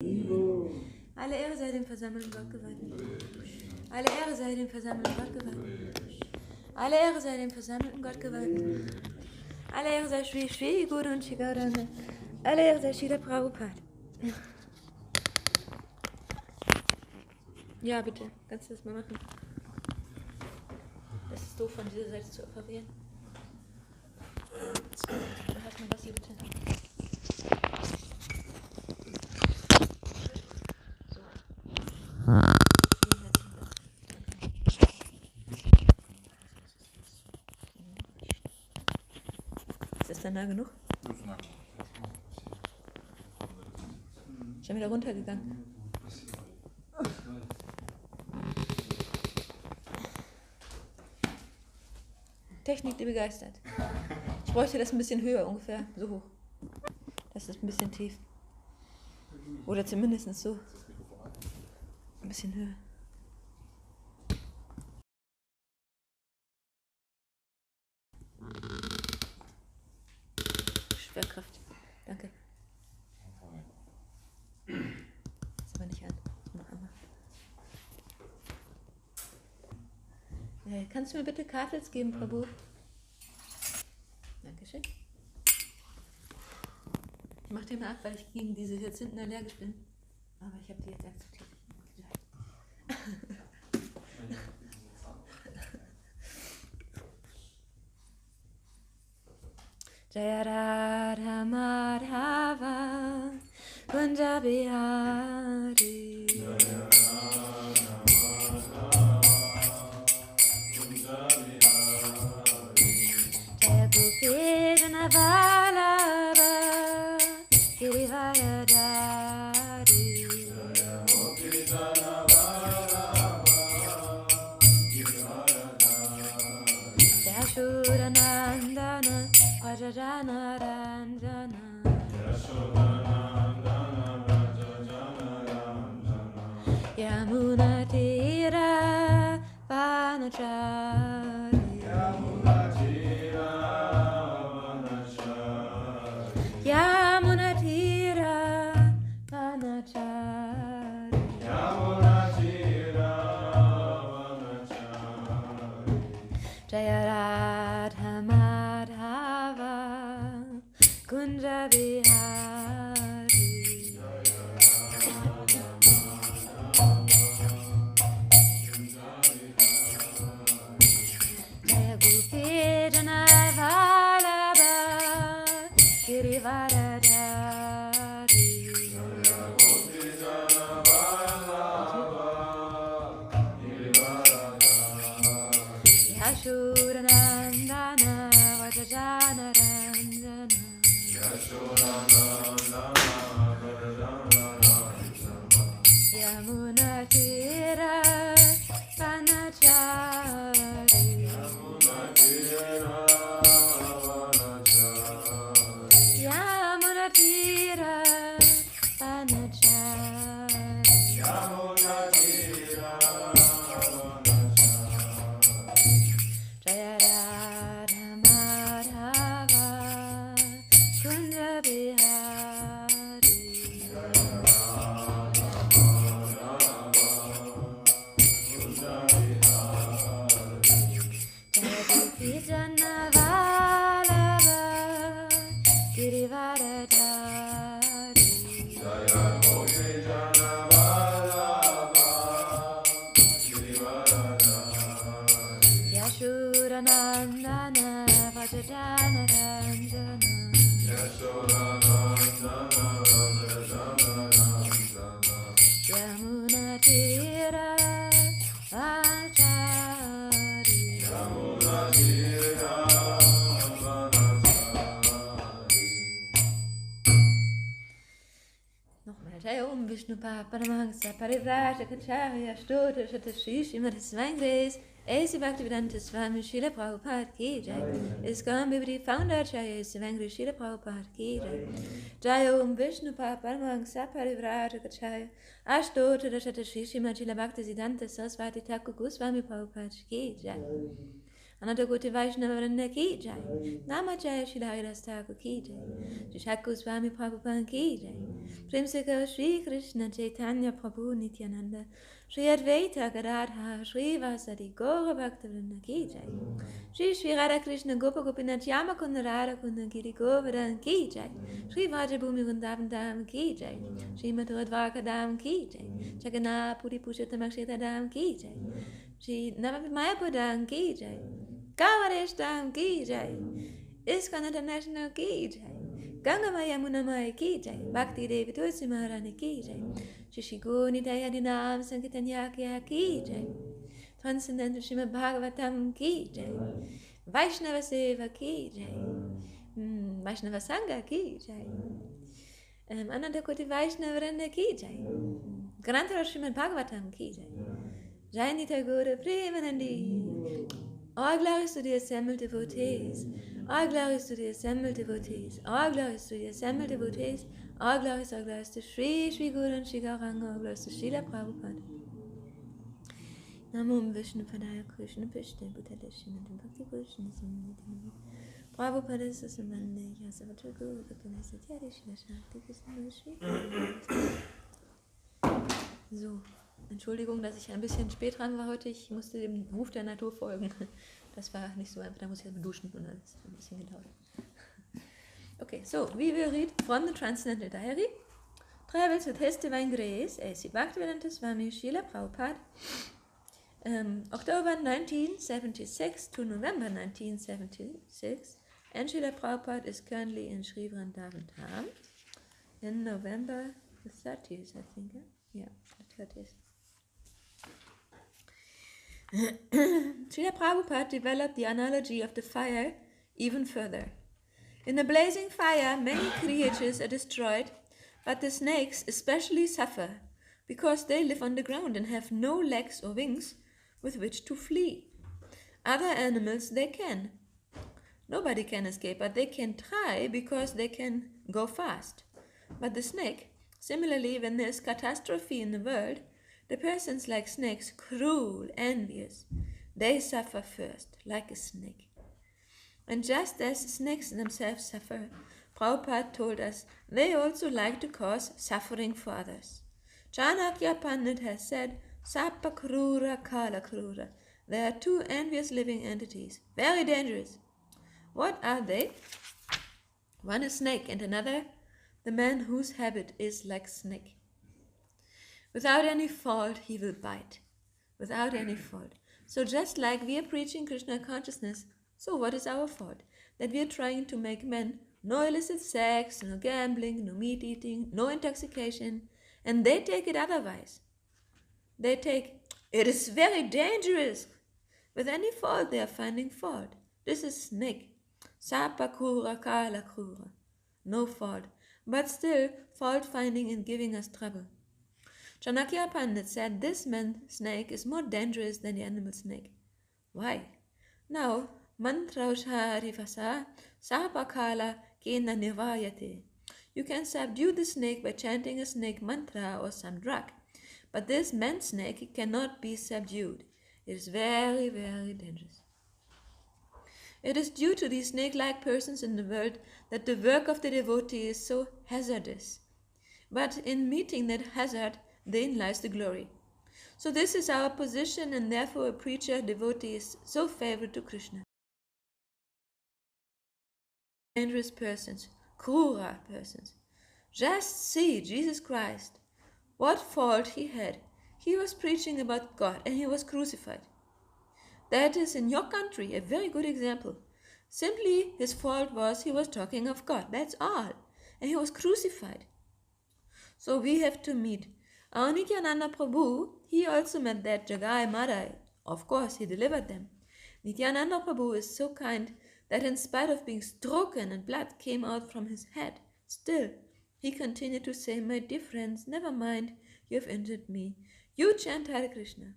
Alle Ehre sei dem versammelten Gott geweiht. Alle Ehre sei dem versammelten Gott geweiht. Alle Ehre sei dem versammelten Gott geweiht. Alle Ehre sei Shri Shri Guru und Gauradesh. Alle Ehre sei Srila Prabhupada. Ja, bitte. Kannst du das mal machen? Das ist doof, von dieser Seite zu operieren. Dann hat man das hier bitte. So. Ist das dann nah genug? Schon wieder runtergegangen. Technik, die begeistert. Ich bräuchte das ein bisschen höher, ungefähr so hoch. Das ist ein bisschen tief. Oder zumindest so. Ein bisschen höher. Schwerkraft. Danke. Ist aber nicht an. Noch einmal. Kannst du mir bitte Kartels geben, Prabhu? Dankeschön. Ich mache dir mal ab, weil ich gegen diese Hyazinthen allergisch bin. Aber ich habe die jetzt akzeptiert. Jaya Radha Madhava Kunja Bihari Jaya Gopijana Vallabha Girivaradari Yashoda Nandana Vajrajana Ranjana Yamuna Tira Vanachari Yamuna Tira Vanachari Jaya Radha Madhava Kunja Bihari Jaya Gopijana Vallabha Girivaradari Yashoda Nandana Vajrajana Ranjana Yamuna Tira Vanachari Yamuna Tira Vanachari Jaya Radha Madhava Kunja Bihari Jaya Gopijana Vallabha Girivaradari Yashoda Nandana Vajrajana Ranjana Yamuna Tira Vanachari Nochmal Jaya Om Vishnu Paramahangsa Parivrata Kacharya Stota Shatashishi Madhasvangres A.C. Bhaktivedanta Swami Srila Prabhupada Ki Jai ISKCON Bibli Founder Jaya Sivangri Srila Prabhupada Ki Jai Jaya Om Vishnu Paramahangsa Parivrata Kacharya Ashtota Shatashishi Srila Bhaktivedanta Saraswati Thakur Goswami Prabhupada Ki Jai Ananta Koti Vaishnava Vranda ki jai. Namacaya Srila Haridas Thakur ki jai. Shri Thakur Swami Prabhupada ki jai. Prem se karo Shri Krishna Chaitanya Prabhu Nityananda. Shri Advaita Gadadhar Shri Vasadi Gaura Bhakta Vrinda ki jai. Shri Shri Radha Krishna Gopa Gopinath Yama Kunda Radha Kunda Giri Govardhan ki jai. Shri Vajrabhumi Vrindavan Dham ki jai. Shri Mathura Dvarka Dham ki jai. Jagannath Puri Purushottam Aksheta Dham ki jai. Shri Navapi Mayapur Dham ki jai. Gauradesh Dham ki jai. ISKCON International ki jai. Ganga Maya Yamuna Maya ki jai. Bhakti Devi Tulsi Maharani ki jai. Shri Shri Guru Nitaya Dinam Sankirtan ki jai. Transcendental Srimad Bhagavatam ki jai. Vaishnava Seva ki jai. Vaishnava Sangha ki jai. Ananta Koti Vaishnava Vranda ki jai. Grantara Srimad Bhagavatam ki jai. Jai Nitya Guru Premanandi. All glories to the assembled devotees. All glories to the assembled devotees. All glories to the assembled devotees. All glories to Shri Shri Guru and Shri Gauranga. All glories to Srila Prabhupada. Namo Vishnu Padaya Krishna Pishte Bhutadeshina Bhakti Krishna Samniti Prabhupada Sasamande Yasavatra Guru Bhakti Satyari Shila Shakti Krishna Shri. So, Entschuldigung, dass ich ein bisschen spät dran war heute. Ich musste dem Ruf der Natur folgen. Das war nicht so einfach, da muss ich erstmal duschen und alles. Ein bisschen gedauert. Okay, so, we will read from the Transcendental Diary. Travels with His Divine Grace, A.C. Bhaktivedanta Swami Srila Prabhupada. October 1976 to November 1976. And Srila Prabhupada is currently in Sri Vrindavan Dham. In November the 30th, I think. Yeah, the 30th. Srila Prabhupada developed the analogy of the fire even further. In the blazing fire, many creatures are destroyed, but the snakes especially suffer because they live on the ground and have no legs or wings with which to flee. Other animals, they can. Nobody can escape, but they can try because they can go fast. But the snake, similarly, when there is catastrophe in the world, the persons like snakes, cruel, envious, they suffer first, like a snake. And just as snakes themselves suffer, Prabhupada told us they also like to cause suffering for others. Chanakya Pandit has said, Sapa Krura Kala Krura. There are two envious living entities, very dangerous. What are they? One is snake and another the man whose habit is like snake. Without any fault, he will bite. Without any fault. So just like we are preaching Krishna consciousness, so what is our fault? That we are trying to make men no illicit sex, no gambling, no meat eating, no intoxication, and they take it otherwise. They take, it is very dangerous. With any fault, they are finding fault. This is snake. Sapa krura kala krura. No fault. But still, fault finding and giving us trouble. Chanakya Pandit said this man snake is more dangerous than the animal snake. Why? Now, mantra harivasa sapakala kena nivayate. You can subdue the snake by chanting a snake mantra or some drug. But this man snake cannot be subdued. It is very, very dangerous. It is due to these snake-like persons in the world that the work of the devotee is so hazardous. But in meeting that hazard, therein lies the glory. So this is our position, and therefore a preacher, devotee is so favored to Krishna. Dangerous persons, krura persons. Just see Jesus Christ. What fault he had. He was preaching about God and he was crucified. That is in your country a very good example. Simply his fault was he was talking of God. That's all. And he was crucified. So we have to meet. Our Nityananda Prabhu, he also met that Jagai Madai. Of course, he delivered them. Nityananda Prabhu is so kind that in spite of being stroken and blood came out from his head, still he continued to say, my dear friends, never mind, you have injured me. You chant Hare Krishna.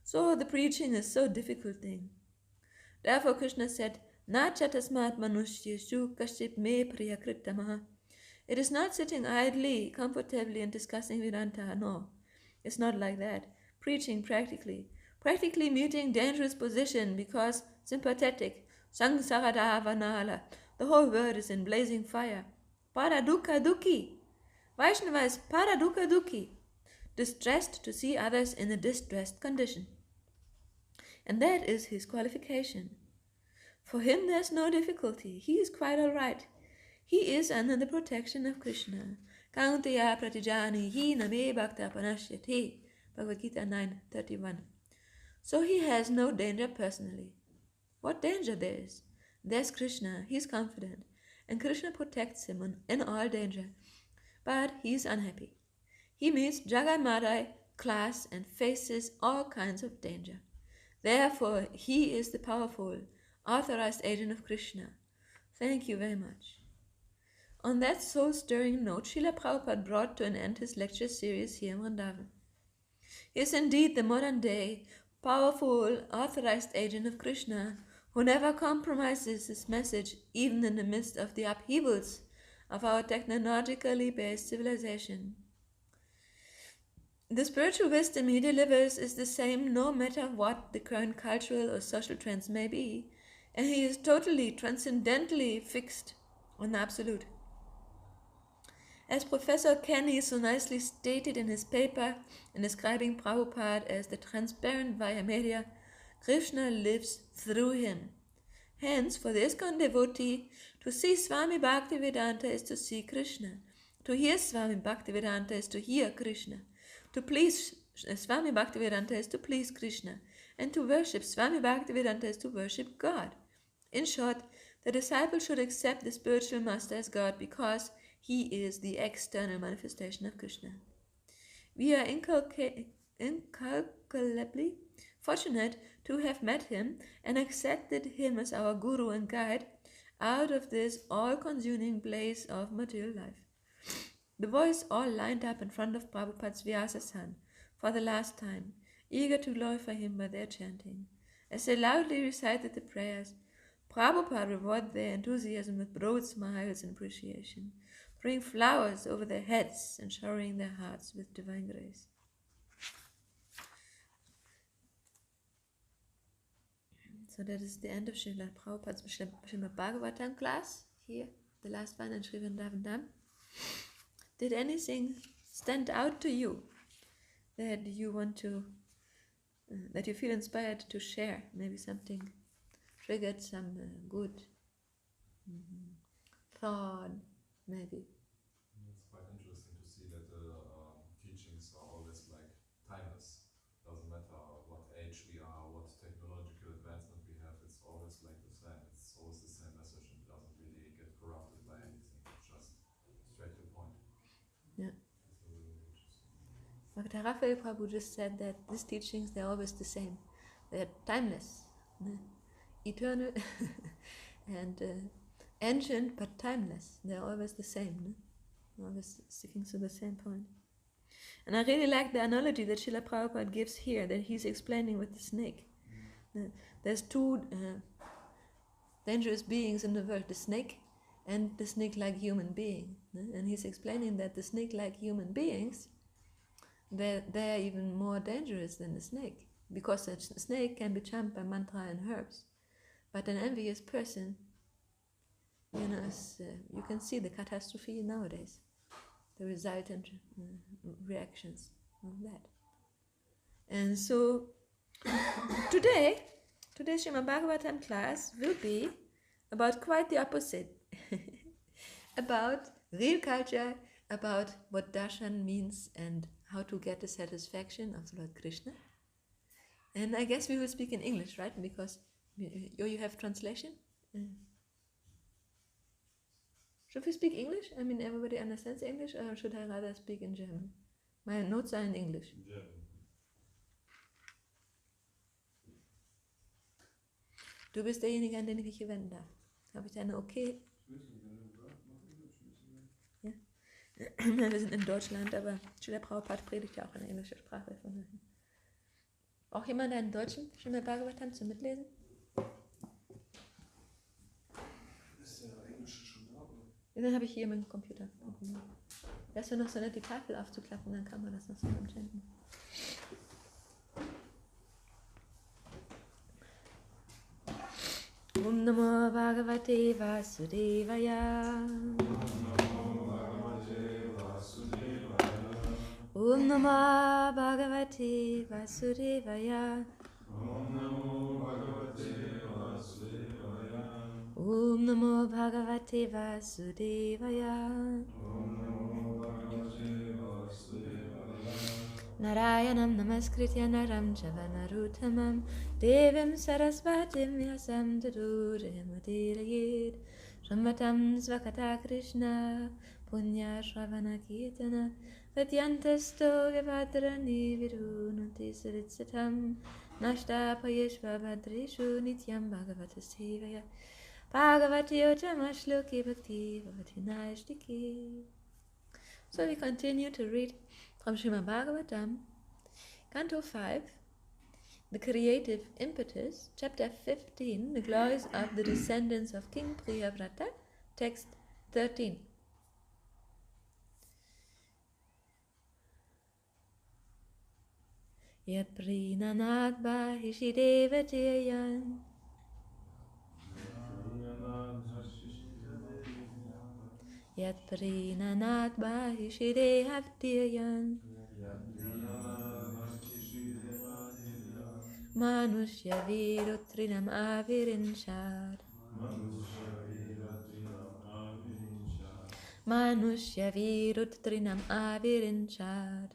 So the preaching is so difficult thing. Therefore Krishna said, Na chatasmat manushyesu kaship me priyakritamaha. It is not sitting idly, comfortably and discussing Vedanta. No, it's not like that. Preaching practically. practically meeting dangerous position because sympathetic, Sangsaradavanala, the whole world is in blazing fire. Paraduka duki. Vaishnava is paraduka duki, distressed to see others in a distressed condition. And that is his qualification. For him there's no difficulty. He is quite all right. He is under the protection of Krishna. Kaunteya pratijani hi name bhakta panashyati. Bhagavad Gita 9:31. So he has no danger personally. What danger there is? There's Krishna. He's confident. And Krishna protects him in all danger. But he's unhappy. He meets Jagai Madai class and faces all kinds of danger. Therefore, he is the powerful, authorized agent of Krishna. Thank you very much. On that soul-stirring note, Srila Prabhupada brought to an end his lecture series here in Vrindavan. He is indeed the modern-day, powerful, authorized agent of Krishna, who never compromises his message even in the midst of the upheavals of our technologically based civilization. The spiritual wisdom he delivers is the same no matter what the current cultural or social trends may be, and he is totally, transcendently fixed on the absolute. As Professor Kenny so nicely stated in his paper in describing Prabhupada as the transparent via media, Krishna lives through him. Hence, for the ISKCON devotee, to see Swami Bhaktivedanta is to see Krishna. To hear Swami Bhaktivedanta is to hear Krishna. To please Swami Bhaktivedanta is to please Krishna. And to worship Swami Bhaktivedanta is to worship God. In short, the disciple should accept the spiritual master as God because he is the external manifestation of Krishna. We are incalculably fortunate to have met him and accepted him as our guru and guide out of this all-consuming blaze of material life. The boys all lined up in front of Prabhupada's Vyasa-san for the last time, eager to glorify him by their chanting. As they loudly recited the prayers, Prabhupada rewarded their enthusiasm with broad smiles and appreciation, throwing flowers over their heads and showering their hearts with divine grace. So that is the end of Srila Prabhupada's Srimad Bhagavatam class, here, the last one in Sri Vrindavan. Did anything stand out to you that you want to, that you feel inspired to share? Maybe something triggered some good thought, maybe. It's quite interesting to see that the teachings are always like timeless. Doesn't matter what age we are, what technological advancement we have, it's always like the same. It's always the same message and it doesn't really get corrupted by anything. It's just straight to the point. Yeah. It's really interesting. Dr. Raphael Prabhu just said that these teachings, they're always the same. They're timeless, eternal, and ancient but timeless. They're always the same, always sticking to the same point. And I really like the analogy that Srila Prabhupada gives here, that he's explaining with the snake. There's two dangerous beings in the world, the snake and the snake-like human being. And he's explaining that the snake-like human beings, they're even more dangerous than the snake, because a snake can be charmed by mantra and herbs. But an envious person, you can see the catastrophe nowadays, the resultant reactions of that. And so today's Srimad Bhagavatam class will be about quite the opposite. About real culture, about what darshan means and how to get the satisfaction of Lord Krishna. And I guess we will speak in English, right? Because you have translation? Should we speak English? I mean, everybody understands English, or should I rather speak in German? My notes are in English. German. Du bist derjenige, an den ich mich hier wenden darf. Habe ich eine okay? Ja? Wir sind in Deutschland, aber Srila Prabhupada predigt ja auch in englischer Sprache. Auch jemand einen deutschen Srimad Bhagavatam zum Mitlesen? Ist der Englische schon da, oder? Ja, dann habe ich hier meinen Computer. Da ist ja noch so nett, die Tafel aufzuklappen, dann kann man das noch so beim Chanten. Om Namo Bhagavate Vasudevaya. Om Namo Bhagavate Vasudevaya. Om Namo Bhagavate Vasudevaya. Narayanam Namaskritya Naram Chava Naruttamam Devim Sarasvatim Vyasam Tato Jayamudirayed Shamatam Svakata Krishna Punya Shravana Kirtana Vidyantasto Vivadrani Virunati Saritsatam Nashta Payeshva Vadreshu Nityam Bhagavata Sevaya Bhagavati Ojamashloki Bhakti Bhavati Naishtiki. So we continue to read from Srimad Bhagavatam, Canto 5, The Creative Impetus, Chapter 15, The Glories of the Descendants of King Priyavrata, Text 13. Yat Prinanat Bahishidevatiyan Yat Prinanat Bahishidevatiyan Manushya Virutrinam Avirinshad Manushya Virutrinam Avirinshad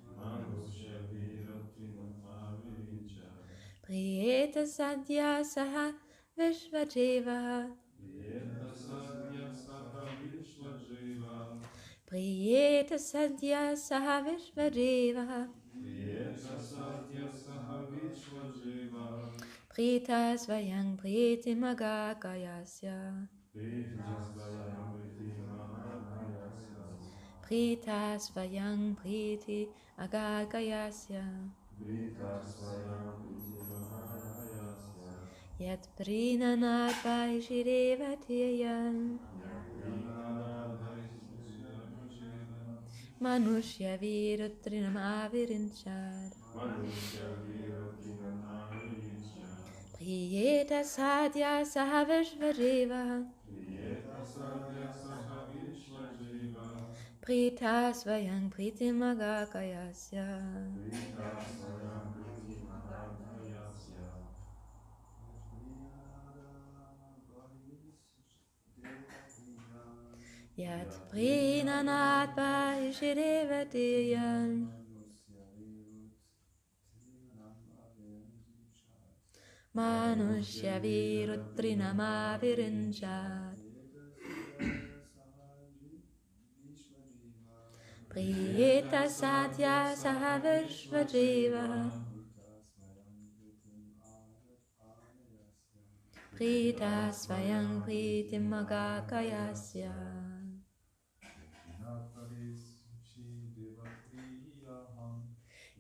Priyeta Sadhya Saha Vishvajeva Priyeta Sadhya Saha Vishvajeva Prita Svayang Priti Magakayasya Prita Svayang Priti Agagayasya Yat Prinanat Vaishidevatiyan Manushya Virutrinam Avirinchad Priyeta Sadhya Saha Vishvajeva Prita Svayang Priti Magakayasya Yat Prinanat Vaishidevatiyan Manushya Virutrinam Avirinchad Priyeta Satya Saha Vishvajeva Prita Svayang Pritim Magakayasya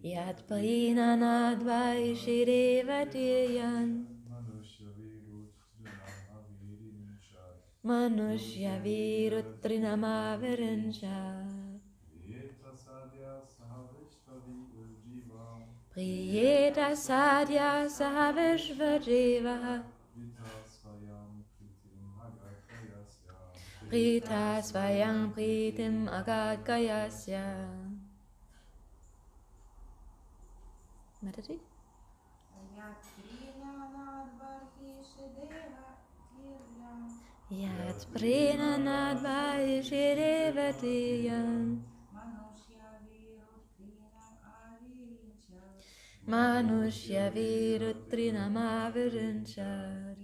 Yat Prinanad Vaishidevatiyan Manushya Virutrinam Avirinchad Priyeta Sadhya Saha Vishvajeva Prita Svayang Pritim Agagayasya. Mataji? Yat Prinanad Vaishidevatiyan Manushya Virutrinam Avirinchad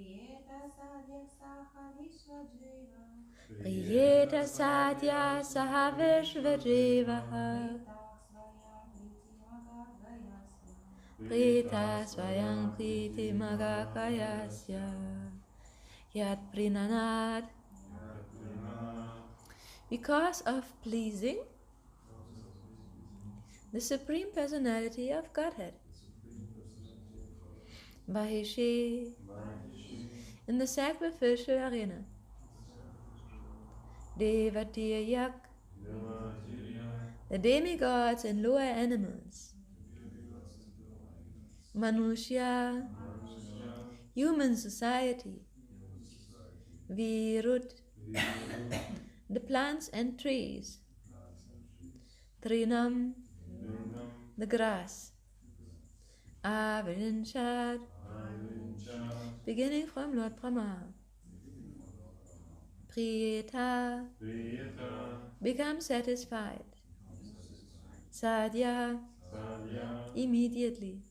Priyeta Sadhya Saha Vishvajeva Prita Svayang Priti Magakayasya Yat Prinanad. Because of pleasing the Supreme Personality of Godhead. Vahishi in the sacrificial arena. Devatiyak, the demigods and lower animals. Manushya, human society. Virud, the plants and trees. Trinam, the grass. Avinchad, beginning from Lord Brahma. Priyeta, become satisfied. Sadhya, immediately.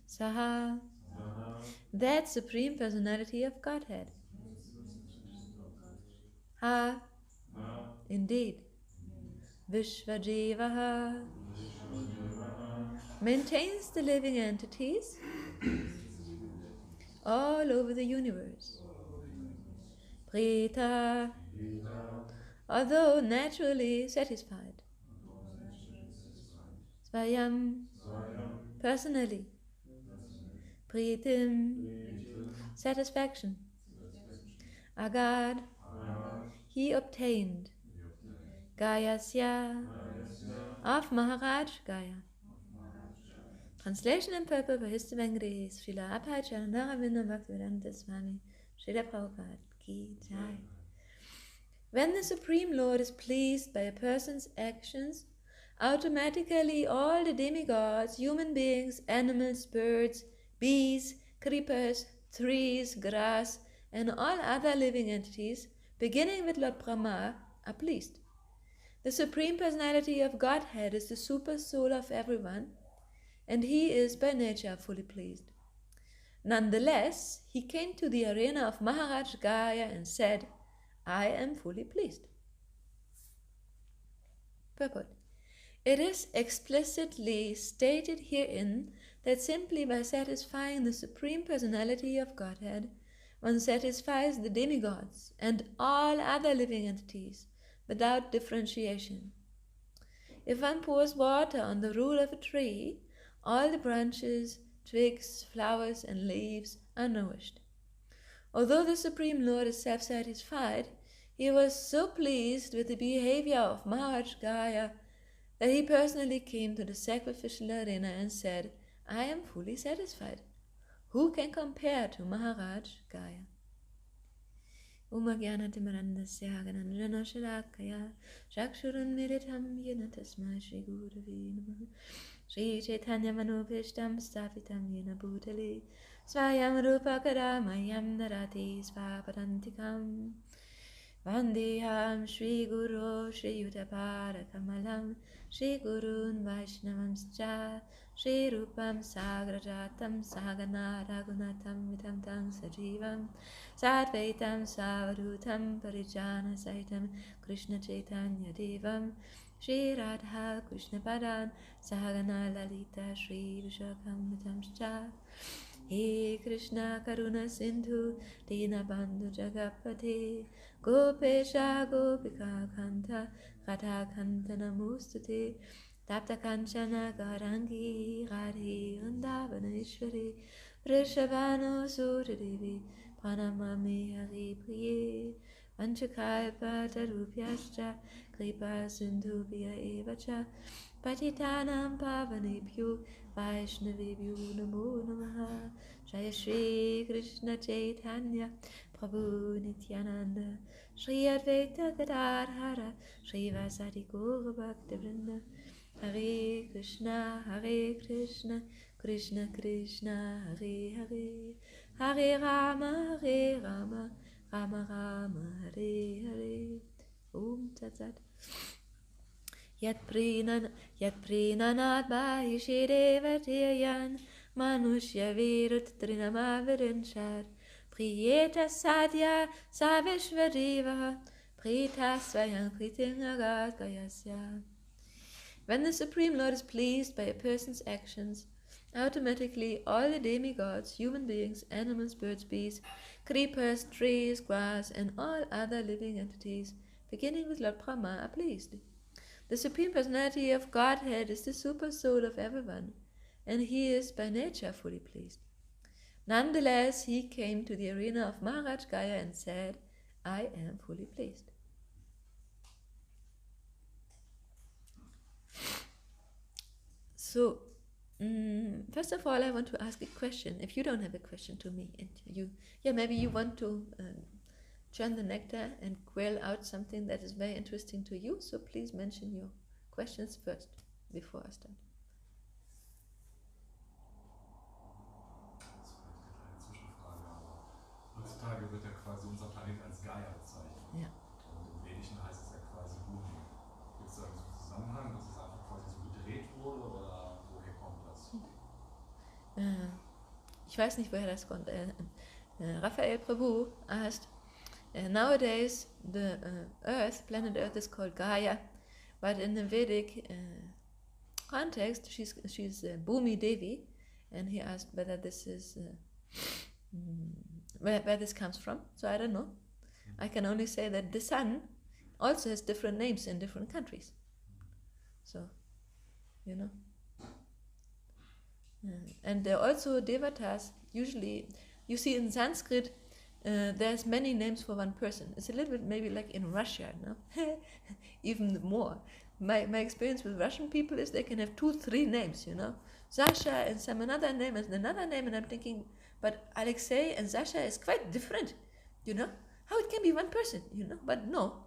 Saha, that Supreme Personality of Godhead. Ha, indeed. Vishvajivaha, maintains the living entities all over the universe. Prita, although naturally satisfied. Svayam, personally. Pritim, satisfaction. Agad, he obtained. Gayasya, of Maharaj Gaya. Translation and purport by His Divine Grace, Srila Abhacharya Vinda Bhaktivedanta Swami, Srila Prabhupada Ki Jai. When the Supreme Lord is pleased by a person's actions, automatically all the demigods, human beings, animals, birds, bees, creepers, trees, grass, and all other living entities, beginning with Lord Brahma, are pleased. The Supreme Personality of Godhead is the super soul of everyone, and he is by nature fully pleased. Nonetheless, he came to the arena of Maharaj Gaya and said, I am fully pleased. Purport. It is explicitly stated herein that simply by satisfying the Supreme Personality of Godhead, one satisfies the demigods and all other living entities without differentiation. If one pours water on the root of a tree, all the branches, twigs, flowers, and leaves are nourished. Although the Supreme Lord is self-satisfied, he was so pleased with the behavior of Maharaj Gaya that he personally came to the sacrificial arena and said, I am fully satisfied. Who can compare to Maharaj Gaya? Umagyanatimarandasya gananjana shalakaya Shakshurun miritam yena tasma Shri Gurave Namaha Shri Chaitanya Manopishtam Stapitam yena bhutale Svayam Rupa Karamayam Narati Svapadantikam Vandeham Shri Guru Shri Yuddhapara Kamalam Shri Gurun Vaishnavamscha Shri Rupam Sagrajatam Sagana Raghunatam Vitam Tang Sajivam Sadvaitam Savadutam Parijana Saitam Krishna Chaitanya Devam Shri Radha Krishna Padan Sagana Lalita Shri Vishakam Vitamscha He Krishna Karuna Sindhu Dinabandhu Jagapati Gopesha Gopika Kanta Radha Kanta Namustute Tapta Kanchana Garangi Radhi Vrindavaneshwari Vrishabhanu Suradevi Pranamami Hari Priye Vanchakalpa Tarupyascha Kripa Sindhubhya Evacha Patitanam Pavanebhyo Vaishnavebhyo Namo Namaha Jaya Shri Krishna Chaitanya Prabhu Nityananda Shri Advaita Gadadhara Shri Vasadi Gaura Bhaktivinoda Hare Krishna Krishna Krishna Hare Hare Hare Rama Rama Rama Hare Hare Om Tat Sat Yat Prinanat Bahishi Devatiyan Manushya Virut Trinamavirinchad Priyeta Sadhya Savishvadeva Prita Swayam Pritingagat Gayasya. When the Supreme Lord is pleased by a person's actions, automatically all the demigods, human beings, animals, birds, bees, creepers, trees, grass, and all other living entities, beginning with Lord Brahma, are pleased. The Supreme Personality of Godhead is the super soul of everyone, and he is by nature fully pleased. Nonetheless, he came to the arena of Maharaj Gaya and said, I am fully pleased. So, first of all, I want to ask a question. If you don't have a question to me, and maybe you want to churn the nectar and quail out something that is very interesting to you. So please mention your questions first before I start. Heutzutage wird ja quasi unser Planet als Gaia bezeichnet. Ja. Und im Vedischen heißt es ja quasi Bhumi. Gibt es da einen Zusammenhang, dass es einfach quasi so gedreht wurde oder woher kommt das? Ich weiß nicht, woher das kommt. Raphael Prabhu asked, nowadays the planet Earth is called Gaia, but in the Vedic context she's Bhumi Devi, and he asked whether this is where this comes from. So I don't know. I can only say that the sun also has different names in different countries. So, you know. And there are also devatas. Usually, you see in Sanskrit, there's many names for one person. It's a little bit maybe like in Russia, no? Even more. My experience with Russian people is they can have 2-3 names, you know. Sasha and some another name and another name, and I'm thinking, but Alexei and Sasha is quite different, you know. How it can be one person, you know? But no,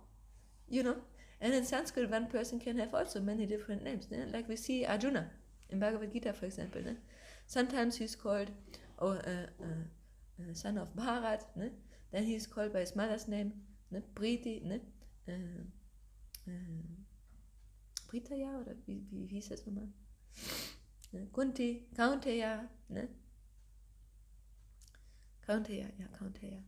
you know. And in Sanskrit, one person can have also many different names. Ne? Like we see Arjuna in Bhagavad Gita, for example. Ne? Sometimes he's called son of Bharat. Ne? Then he's called by his mother's name, ne? Priti, ne? Pritaya, oder wie hieß das nochmal? Kunti, Kaunteya, ne? Kaunteya, ja, Kaunteya.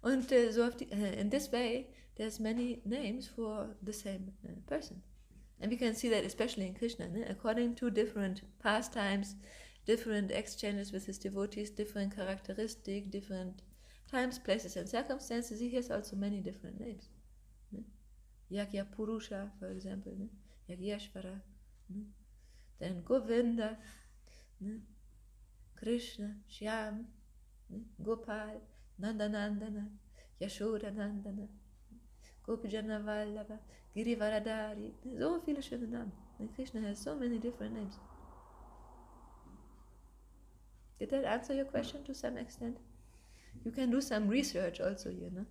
And so in this way, there's many names for the same person. And we can see that especially in Krishna, ne? According to different pastimes, different exchanges with his devotees, different characteristics, different times, places and circumstances, he has also many different names. Ne? Yagya Purusha, for example, ne? Yagyashvara, ne? Then Govinda, ne? Krishna, Shyam, ne? Gopal, Nandanandana, Yashodanandana, Gopijana Vallabha, Girivaradari. So viele schöne Namen. And Krishna has so many different names. Did that answer your question to some extent? You can do some research also, you know.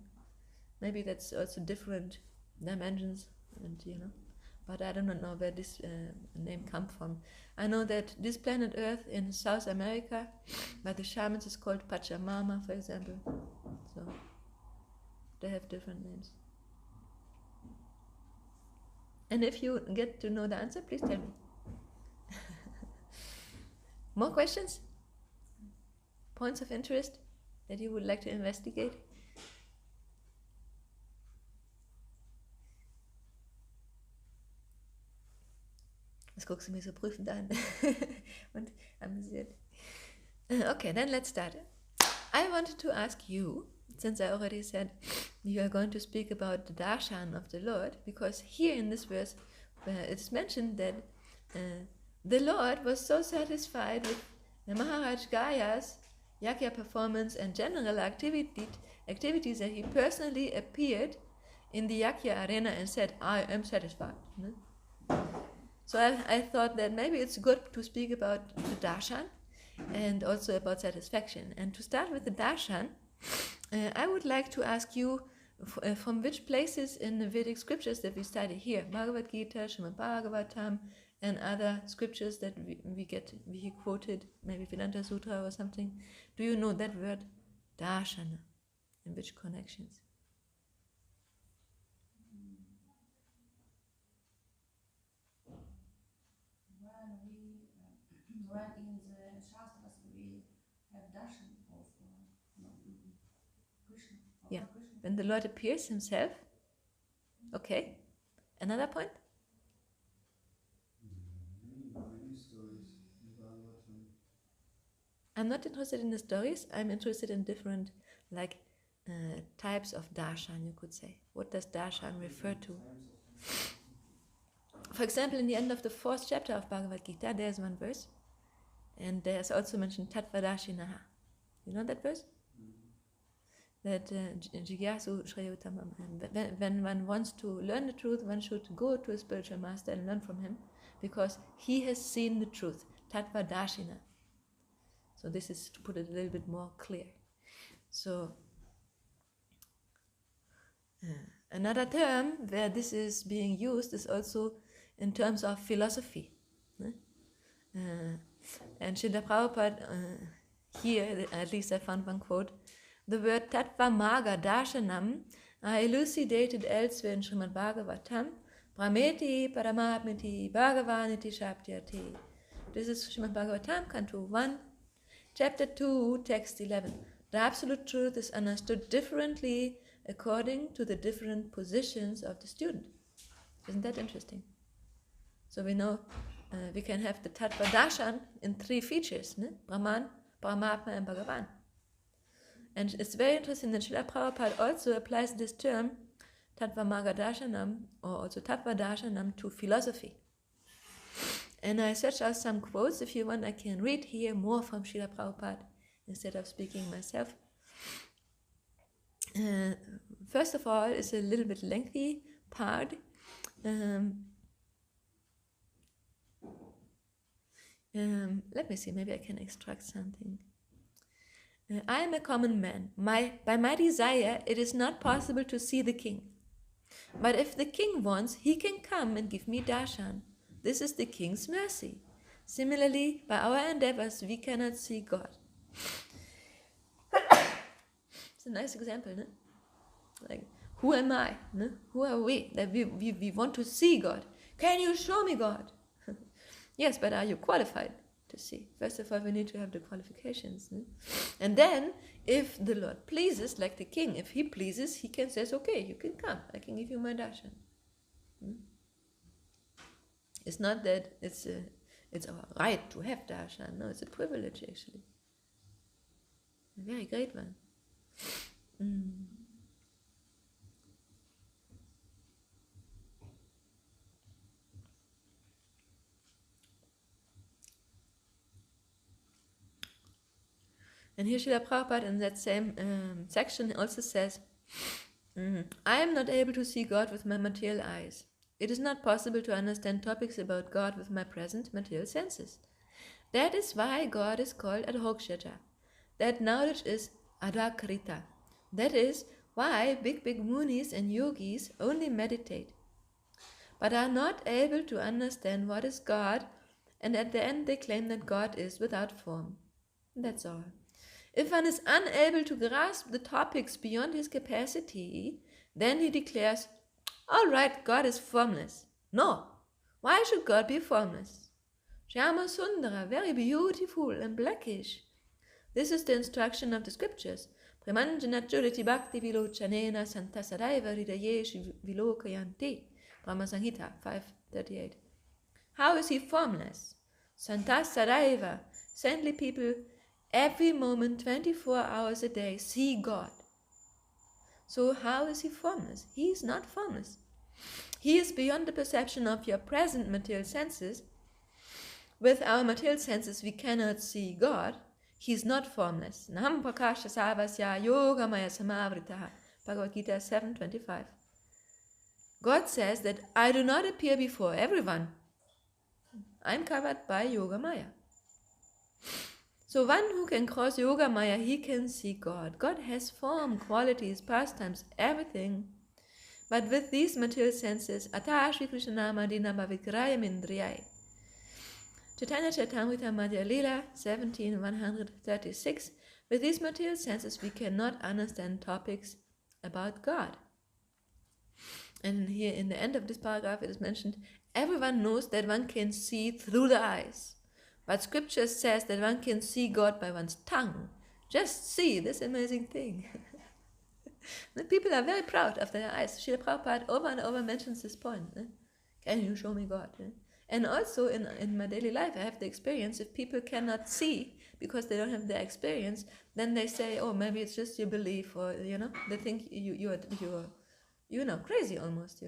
Maybe that's also different dimensions, and you know. But I do not know where this name comes from. I know that this planet Earth in South America, by the shamans, is called Pachamama, for example. So they have different names. And if you get to know the answer, please tell me. More questions? Points of interest that you would like to investigate? Das guckst du mir so prüfend an und amüsiert. Okay, then let's start. I wanted to ask you, since I already said you are going to speak about the darshan of the Lord, because here in this verse it's mentioned that the Lord was so satisfied with Maharaj Gaya's Yagya performance and general activities that he personally appeared in the Yagya arena and said, I am satisfied. So I thought that maybe it's good to speak about the darshan and also about satisfaction. And to start with the darshan, I would like to ask you from which places in the Vedic scriptures that we study here, Bhagavad Gita, Srimad Bhagavatam, and other scriptures that we quoted, maybe Vedanta Sutra or something. Do you know that word darshana? In which connections? Well, in the Shastras we have darshan of Krishna. Yeah, when the Lord appears himself. Okay, another point? Many stories in Bhagavatam. I'm not interested in the stories, I'm interested in different types of darshan, you could say. What does darshan refer to? For example, in the end of the 4th chapter of Bhagavad Gita, there's one verse, and there's also mentioned Tattvadashinaha. You know that verse? That Jigyasu Shreyotamam. When one wants to learn the truth, one should go to a spiritual master and learn from him, because he has seen the truth. Tattvadashina. So this is to put it a little bit more clear. So Another term where this is being used is also in terms of philosophy. And Srila Prabhupada, here at least I found one quote, the word Tattva Maga Darshanam are elucidated elsewhere in Srimad Bhagavatam, Brahmeti Paramapmiti Bhagavaniti Shaptyati. This is Srimad Bhagavatam, Canto 1, Chapter 2, Text 11. The absolute truth is understood differently according to the different positions of the student. Isn't that interesting? So we know we can have the Tattva Darshan in 3 features, Brahman, Paramatma and Bhagavan. And it's very interesting that Srila Prabhupada also applies this term, Tattva Maga Darshanam, or also Tattva Darshanam, to philosophy. And I searched out some quotes. If you want, I can read here more from Srila Prabhupada instead of speaking myself. First of all, it's a little bit lengthy part. Let me see, maybe I can extract something. I am a common man. By my desire, it is not possible to see the king. But if the king wants, he can come and give me darshan. This is the king's mercy. Similarly, by our endeavors, we cannot see God. It's a nice example, no? Like, who am I? No? Who are we? That we want to see God. Can you show me God? Yes, but are you qualified to see? First of all, we need to have the qualifications. No? And then, if the Lord pleases, like the king, if he pleases, he can say, okay, you can come. I can give you my darshan. It's not that it's our right to have darshan. No, it's a privilege, actually. A very great one. And here Srila Prabhupada in that same section also says, I am not able to see God with my material eyes. It is not possible to understand topics about God with my present material senses. That is why God is called Adhokshata. That knowledge is Adakrita. That is why big munis and yogis only meditate, but are not able to understand what is God, and at the end they claim that God is without form. That's all. If one is unable to grasp the topics beyond his capacity, then he declares, all right, God is formless. No, why should God be formless? Shyama Sundara, very beautiful and blackish. This is the instruction of the scriptures. Premanjana Churiti Bhakti Vilochanena Santasaraiva Hridayeshi Vilokayanti. Brahma Sanghita 5:38. How is he formless? Santasaraiva, saintly people, every moment, 24 hours a day, see God. So how is he formless? He is not formless. He is beyond the perception of your present material senses. With our material senses, we cannot see God. He is not formless. Naham prakasha sarvasya yogamaya samavritaha. Bhagavad Gita 7:25. God says that I do not appear before everyone. I am covered by yogamaya. So one who can cross yogamaya, he can see God. God has form, qualities, pastimes, everything. But with these material senses, Atah Shri Krishna Madina Bhavikrayam Indriyai. Chaitanya Chaitamrita Madhya Lila 17:136. With these material senses, we cannot understand topics about God. And here in the end of this paragraph, it is mentioned, everyone knows that one can see through the eyes. But scripture says that one can see God by one's tongue. Just see this amazing thing. The people are very proud of their eyes. Srila Prabhupada over and over mentions this point. Can you show me God? And also in my daily life, I have the experience, if people cannot see because they don't have the experience, then they say, oh, maybe it's just your belief, or, they think you're crazy almost,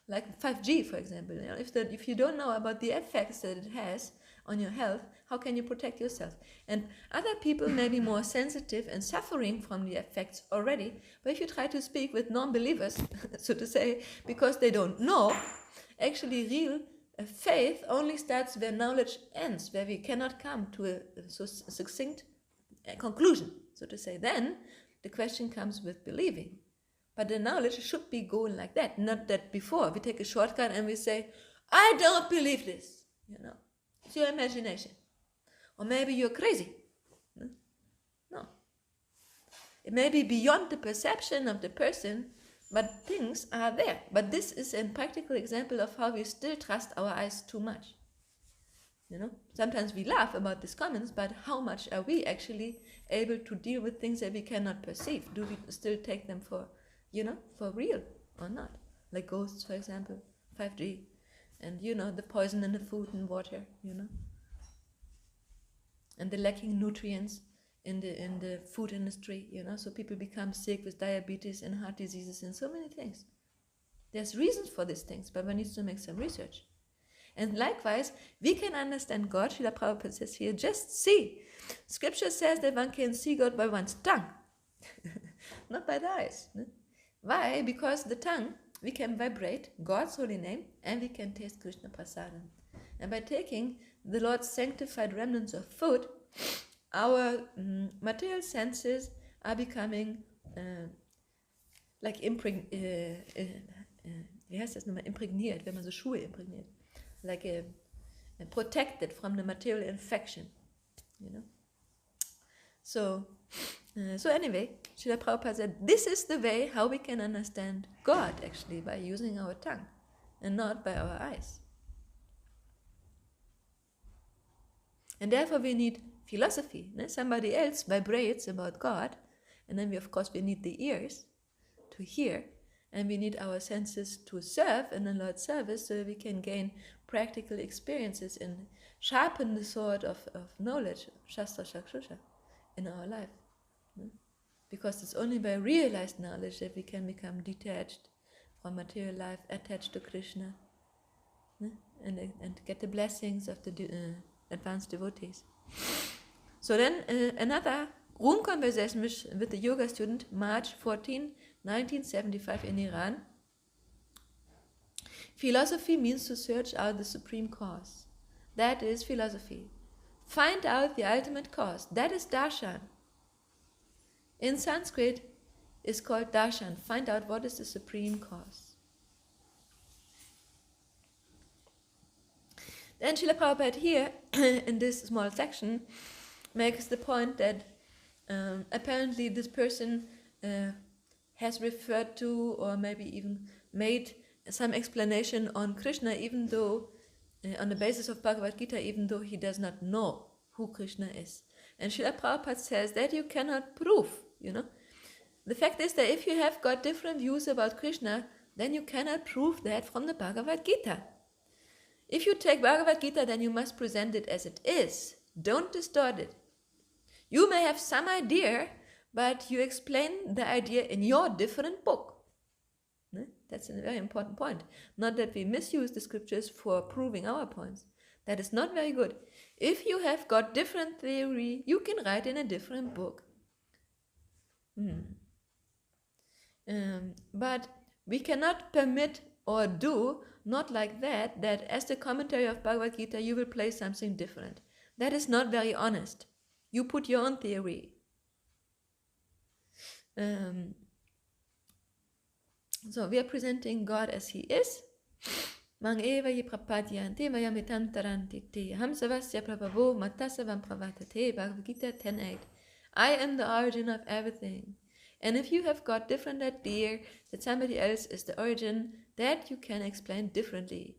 Like 5G, for example. If you don't know about the effects that it has on your health, how can you protect yourself? And other people may be more sensitive and suffering from the effects already, but if you try to speak with non-believers, so to say, because they don't know, actually real faith only starts where knowledge ends, where we cannot come to a succinct conclusion, so to say. Then the question comes with believing. But the knowledge should be going like that, not that before we take a shortcut and we say, I don't believe this. It's your imagination. Or maybe you're crazy. No. It may be beyond the perception of the person, but things are there. But this is a practical example of how we still trust our eyes too much. Sometimes we laugh about these comments, but how much are we actually able to deal with things that we cannot perceive? Do we still take them for real or not? Like ghosts, for example, 5G, and the poison in the food and water, and the lacking nutrients in the food industry, so people become sick with diabetes and heart diseases and so many things. There's reasons for these things, but one needs to make some research. And likewise, we can understand God, Srila Prabhupada says here, just see. Scripture says that one can see God by one's tongue, not by the eyes. Why? Because the tongue, we can vibrate God's holy name and we can taste Krishna Prasadam. And by taking the Lord's sanctified remnants of food, our material senses are becoming like impregniert, wenn man so Schuhe imprägniert. Like protected from the material infection, So anyway, Srila Prabhupada said, this is the way how we can understand God, actually, by using our tongue, and not by our eyes. And therefore we need philosophy. Somebody else vibrates about God, and then we need the ears to hear, and we need our senses to serve in the Lord's service so that we can gain practical experiences and sharpen the sword of knowledge, Shastra Shakshusha, in our life. Because it's only by realized knowledge that we can become detached from material life, attached to Krishna, and get the blessings of the advanced devotees. So then another room conversation with the yoga student, March 14, 1975 in Iran. Philosophy means to search out the supreme cause. That is philosophy. Find out the ultimate cause. That is darshan. In Sanskrit, it's called darshan. Find out what is the supreme cause. Then Srila Prabhupada here, in this small section, makes the point that apparently this person has referred to or maybe even made some explanation on Krishna, even though, on the basis of Bhagavad Gita, even though he does not know who Krishna is. And Srila Prabhupada says that you cannot prove, The fact is that if you have got different views about Krishna, then you cannot prove that from the Bhagavad Gita. If you take Bhagavad Gita, then you must present it as it is. Don't distort it. You may have some idea, but you explain the idea in your different book. That's a very important point. Not that we misuse the scriptures for proving our points. That is not very good. If you have got different theory, you can write in a different book. But we cannot permit or do, not like that as the commentary of Bhagavad Gita, you will place something different. That is not very honest. You put your own theory. So we are presenting God as He is. Mang eva ye prapadyanti vayamitantarantiti hamsavasya prabhavo matasavam pravatate. Bhagavad Gita 10:8. I am the origin of everything. And if you have got different idea that somebody else is the origin, that you can explain differently.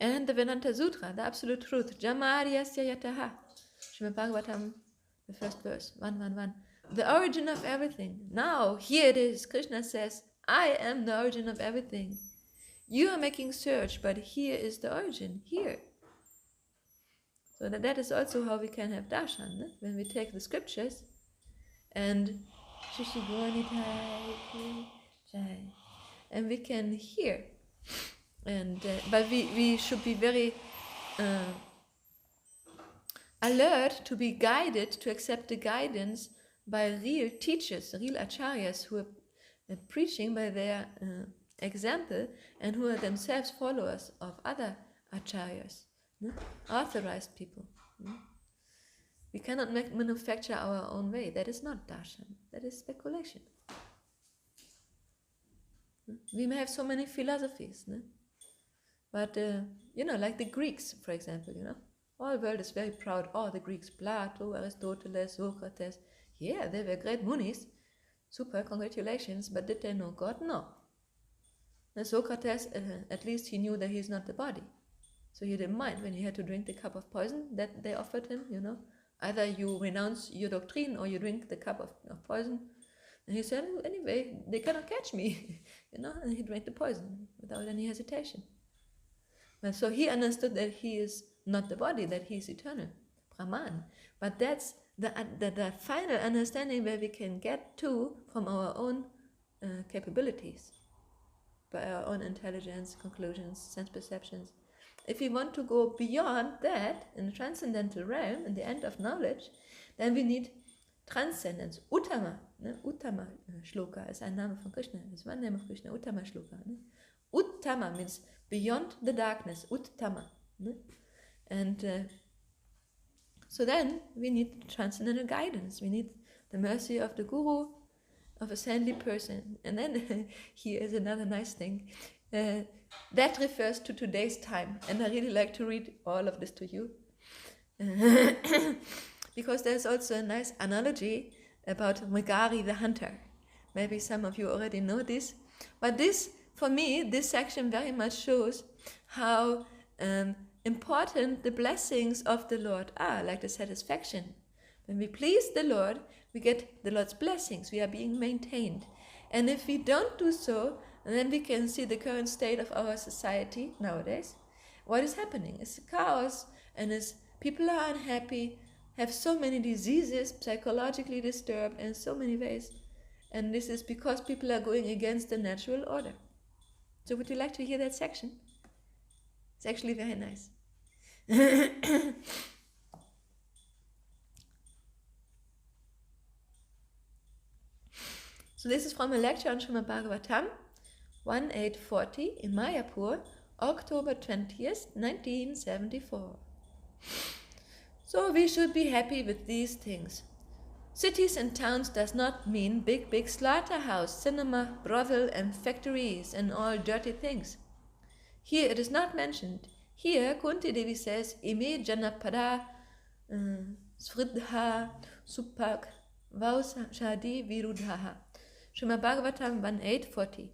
And the Vedanta Sutra, the absolute truth, Jamaryasya yataha. Srimad Bhagavatam, the first verse, 111. The origin of everything. Now, here it is. Krishna says, I am the origin of everything. You are making search, but here is the origin, here. So that is also how we can have darshan, when we take the scriptures and we can hear. And but we should be very alert to be guided, to accept the guidance by real teachers, real acharyas who are preaching by their example and who are themselves followers of other acharyas, no? Authorized people. No? We cannot manufacture our own way. That is not darshan. That is speculation. No? We may have so many philosophies, no? But like the Greeks, for example, all world is very proud. Oh, the Greeks, Plato, Aristotle, Socrates. Yeah, they were great munis. Super, congratulations. But did they know God? No. Now, Socrates, at least he knew that he's not the body. So he didn't mind when he had to drink the cup of poison that they offered him, Either you renounce your doctrine or you drink the cup of poison. And he said, anyway, they cannot catch me, and he drank the poison without any hesitation. And so he understood that he is not the body, that he is eternal, Brahman. But that's the final understanding where we can get to from our own capabilities, by our own intelligence, conclusions, sense perceptions. If we want to go beyond that, in the transcendental realm, in the end of knowledge, then we need transcendence. Uttama, Uttama Shloka is ein Name von Krishna, is one name of Krishna, Uttama Shloka. Uttama means beyond the darkness, Uttama. And so then we need transcendental guidance. We need the mercy of the Guru, of a saintly person. And then here is another nice thing. That refers to today's time. And I really like to read all of this to you. Because there's also a nice analogy about Megari the hunter. Maybe some of you already know this. But this, for me, this section very much shows how important the blessings of the Lord are, like the satisfaction. When we please the Lord, we get the Lord's blessings. We are being maintained. And if we don't do so, then we can see the current state of our society nowadays. What is happening? It's chaos, and people are unhappy, have so many diseases, psychologically disturbed in so many ways. And this is because people are going against the natural order. So would you like to hear that section? It's actually very nice. So this is from a lecture on Srimad Bhagavatam, 1840 in Mayapur, October 20th, 1974. So we should be happy with these things. Cities and towns does not mean big slaughterhouse, cinema, brothel and factories and all dirty things. Here it is not mentioned. Here Kunti Devi says, Ime Janapada Sridha Supak Vausashadi Virudhaha. Srimad Bhagavatam 1840.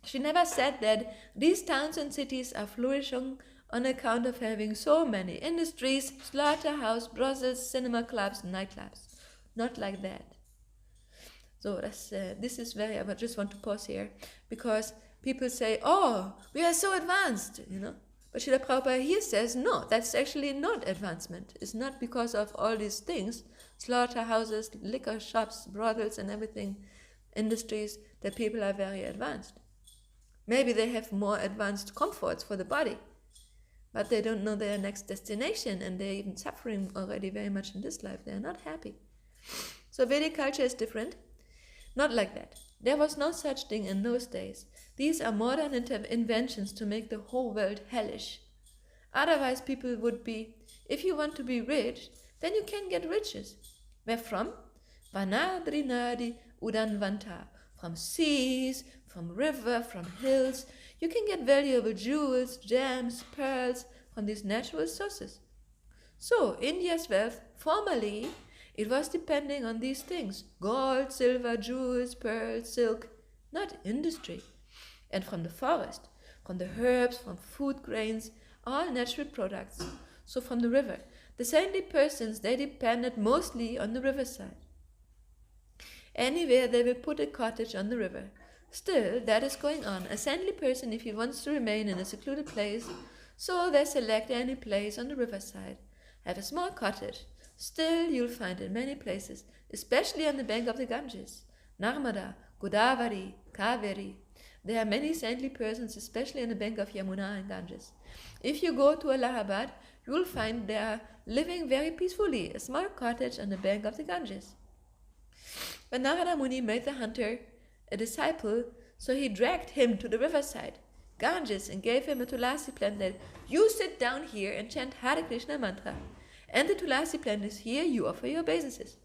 She never said that these towns and cities are flourishing on account of having so many industries, slaughterhouse, brothels, cinema clubs, nightclubs. Not like that. So this is I just want to pause here, because people say, oh, we are so advanced, But Srila Prabhupada here says, no, that's actually not advancement. It's not because of all these things, slaughterhouses, liquor shops, brothels and everything, industries, that people are very advanced. Maybe they have more advanced comforts for the body, but they don't know their next destination, and they're even suffering already very much in this life. They're not happy. So Vedic culture is different. Not like that. There was no such thing in those days. These are modern inventions to make the whole world hellish. Otherwise people would be, if you want to be rich, then you can get riches. Where from? Vanadrinadi Udanvanta. From seas, from river, from hills. You can get valuable jewels, gems, pearls from these natural sources. So India's wealth, formerly, it was depending on these things: gold, silver, jewels, pearls, silk, not industry. And from the forest, from the herbs, from food grains, all natural products. So from the river. The saintly persons, they depended mostly on the riverside. Anywhere they will put a cottage on the river. Still, that is going on. A saintly person, if he wants to remain in a secluded place, so they select any place on the riverside. Have a small cottage. Still, you'll find in many places, especially on the bank of the Ganges, Narmada, Godavari, Kaveri. There are many saintly persons, especially on the bank of Yamuna and Ganges. If you go to Allahabad, you will find they are living very peacefully, a small cottage on the bank of the Ganges. When Narada Muni made the hunter a disciple, so he dragged him to the riverside. Ganges and gave him a Tulasi plant that you sit down here and chant Hare Krishna mantra. And the Tulasi plant is here, you offer your obeisances.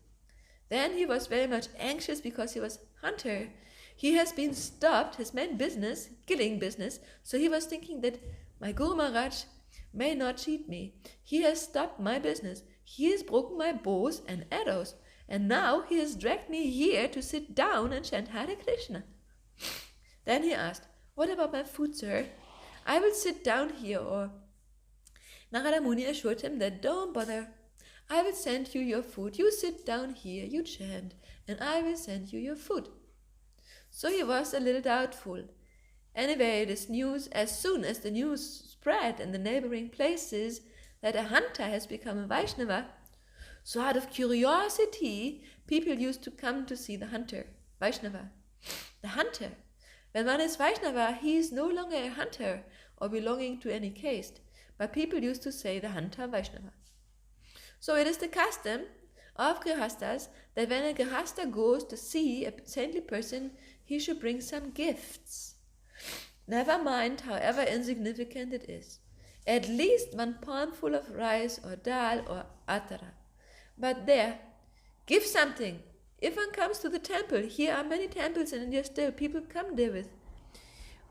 Then he was very much anxious because he was hunter. He has been stopped, his main business, killing business, so he was thinking that my Guru Maharaj may not cheat me. He has stopped my business. He has broken my bows and arrows. And now he has dragged me here to sit down and chant Hare Krishna. Then he asked, what about my food, sir? I will sit down here. Or Narada Muni assured him that don't bother. I will send you your food. You sit down here, you chant, and I will send you your food. So he was a little doubtful. Anyway, this news, as soon as the news spread in the neighboring places that a hunter has become a Vaishnava, so out of curiosity, people used to come to see the hunter, Vaishnava. The hunter. When one is Vaishnava, he is no longer a hunter or belonging to any caste, but people used to say the hunter Vaishnava. So it is the custom of Grihastas that when a Grihasta goes to see a saintly person, he should bring some gifts. Never mind however insignificant it is. At least one palmful of rice or dal or atara. But there, give something. If one comes to the temple, here are many temples in India still, people come there with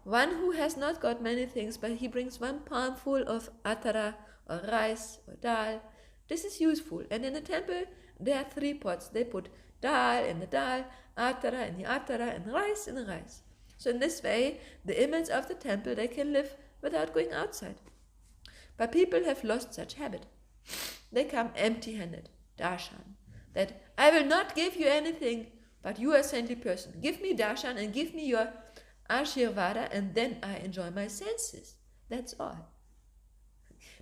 one who has not got many things, but he brings one palmful of atara or rice or dal. This is useful. And in the temple, there are 3 pots. They put dal in the dal, atara in the atara, and rice in the rice. So in this way, the image of the temple, they can live without going outside. But people have lost such habit. They come empty-handed, darshan, that I will not give you anything, but you are a saintly person. Give me darshan and give me your ashirvada, and then I enjoy my senses. That's all.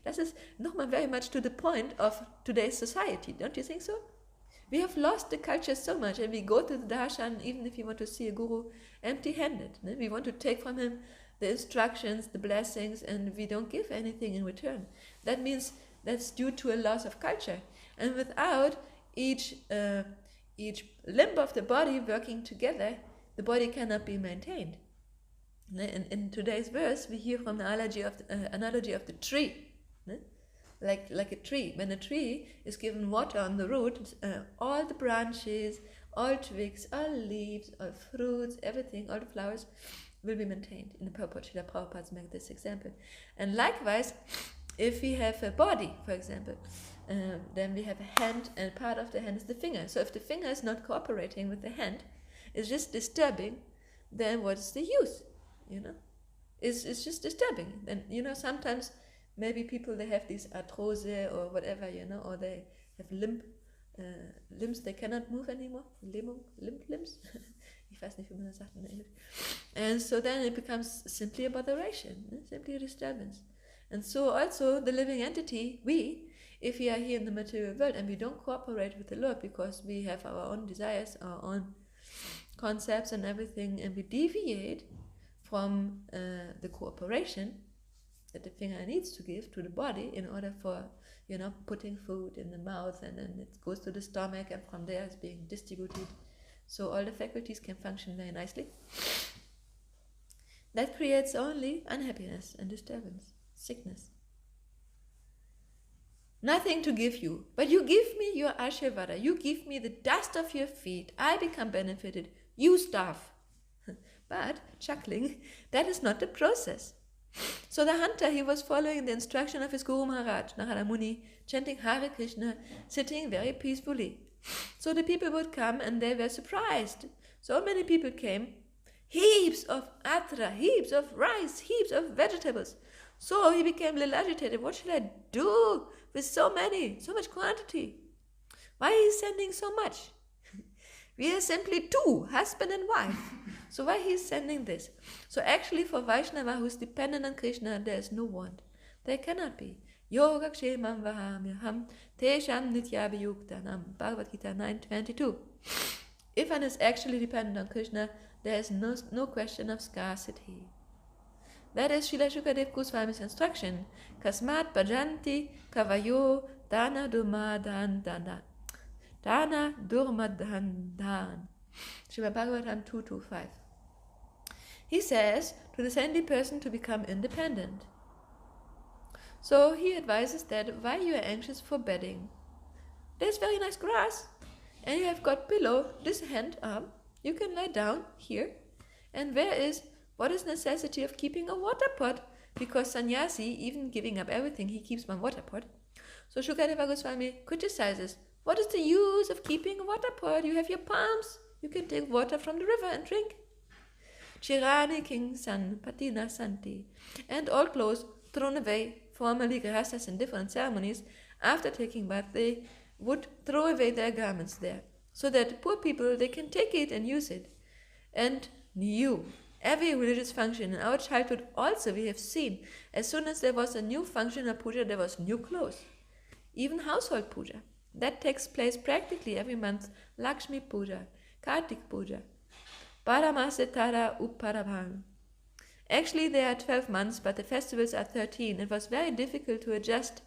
That is nochmal very much to the point of today's society, don't you think so? We have lost the culture so much, and we go to the darshan even if you want to see a guru empty-handed. We want to take from him the instructions, the blessings, and we don't give anything in return. That means that's due to a loss of culture. And without each limb of the body working together, the body cannot be maintained. In today's verse, we hear from the analogy of the tree. Like a tree. When a tree is given water on the root, all the branches, all twigs, all leaves, all fruits, everything, all the flowers will be maintained. In the purport, Srila Prabhupada makes this example. And likewise, if we have a body, for example, then we have a hand, and part of the hand is the finger. So if the finger is not cooperating with the hand, it's just disturbing, then what is the use? It's just disturbing. And sometimes maybe people, they have these arthrose or whatever, or they have limbs they cannot move anymore. Limp limbs. Ich weiß nicht, wie man das sagt in English. And so then it becomes simply a botheration, simply a disturbance. And so also the living entity, if we are here in the material world and we don't cooperate with the Lord because we have our own desires, our own concepts and everything, and we deviate from the cooperation that the finger needs to give to the body in order for, putting food in the mouth, and then it goes to the stomach, and from there it's being distributed. So all the faculties can function very nicely. That creates only unhappiness and disturbance, sickness. Nothing to give you, but you give me your ashirvada, you give me the dust of your feet, I become benefited, you starve. But, chuckling, that is not the process. So the hunter, he was following the instruction of his Guru Maharaj, Narada Muni, chanting Hare Krishna, sitting very peacefully. So the people would come and they were surprised. So many people came, heaps of atra, heaps of rice, heaps of vegetables. So he became a little agitated. What should I do with so much quantity? Why is he sending so much? We are simply 2, husband and wife. So why he is sending this? So actually for Vaishnava who is dependent on Krishna, there is no want. There cannot be. Yoga kshemam vahamyaham tesham nityabhayuktanam. Bhagavad Gita 9:22. If one is actually dependent on Krishna, there is no question of scarcity. That is Srila Shukadev Goswami's instruction. Kasmat bhajanti kavayo dana durmadan dana. Dana durmadan dan. Srimad Bhagavatam 2.2.5. He says to the sandy person to become independent. So he advises that while you are anxious for bedding, there's very nice grass, and you have got pillow, this hand arm, you can lie down here, and what is necessity of keeping a water pot, because sannyasi, even giving up everything, he keeps one water pot. So Shukadeva Goswami criticizes, what is the use of keeping a water pot? You have your palms, you can take water from the river and drink. Chirani King San Patina Santi, and all clothes thrown away, formerly grasas in different ceremonies, after taking bath they would throw away their garments there, so that poor people, they can take it and use it. And new, every religious function in our childhood also we have seen, as soon as there was a new function of puja, there was new clothes. Even household puja, that takes place practically every month. Lakshmi puja, Kartik puja, Paramasetara Uparabhang. Actually there are 12 months, but the festivals are 13. It was very difficult to adjust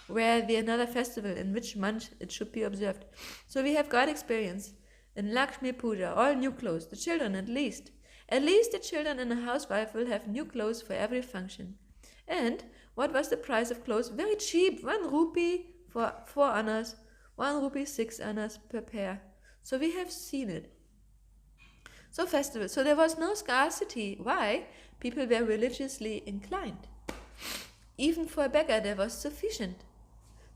where the another festival in which month it should be observed. So we have got experience in Lakshmi puja, all new clothes, the children at least. At least the children and a housewife will have new clothes for every function. And what was the price of clothes? Very cheap, 1 rupee for 4 annas, 1 rupee 6 annas per pair. So we have seen it. So festivals. So there was no scarcity. Why? People were religiously inclined. Even for a beggar there was sufficient.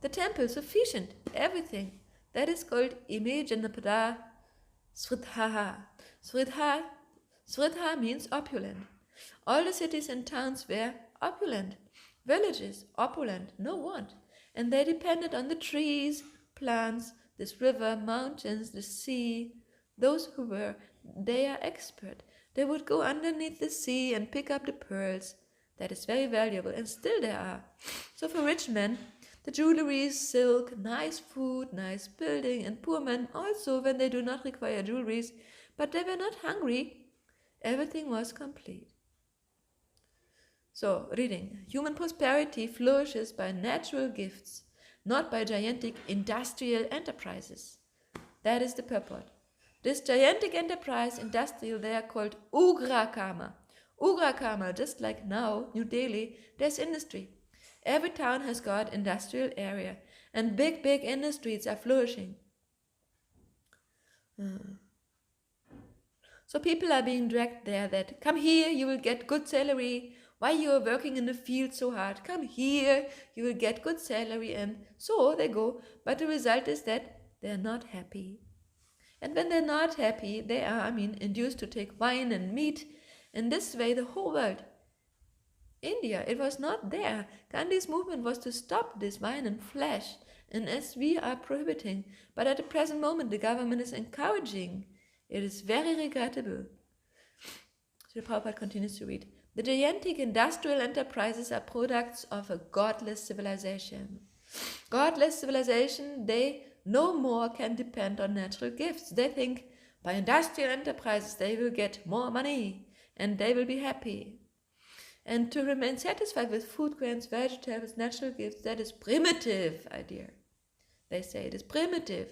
The temple sufficient. Everything. That is called imajanapada sridha. Sridha means opulent. All the cities and towns were opulent. Villages opulent, no want. And they depended on the trees, plants, this river, mountains, the sea. Those who were they are expert. They would go underneath the sea and pick up the pearls. That is very valuable, and still there are. So for rich men, the jewelry, silk, nice food, nice building, and poor men also, when they do not require jewelries, but they were not hungry, everything was complete. So, reading. Human prosperity flourishes by natural gifts, not by gigantic industrial enterprises. That is the purport. This gigantic enterprise, industrial, they are called Ugra Karma. Ugra Karma, just like now, New Delhi, there's industry. Every town has got industrial area, and big industries are flourishing. So people are being dragged there that, come here, you will get good salary. Why you are working in the field so hard? Come here, you will get good salary. And so they go, but the result is that they are not happy. And when they're not happy, they are, induced to take wine and meat. In this way, the whole world, India, it was not there. Gandhi's movement was to stop this wine and flesh, and as we are prohibiting, but at the present moment the government is encouraging. It is very regrettable. So Prabhupada continues to read. The gigantic industrial enterprises are products of a godless civilization. Godless civilization, they no more can depend on natural gifts. They think by industrial enterprises they will get more money and they will be happy. And to remain satisfied with food, grains, vegetables, natural gifts, that is primitive idea. They say it is primitive.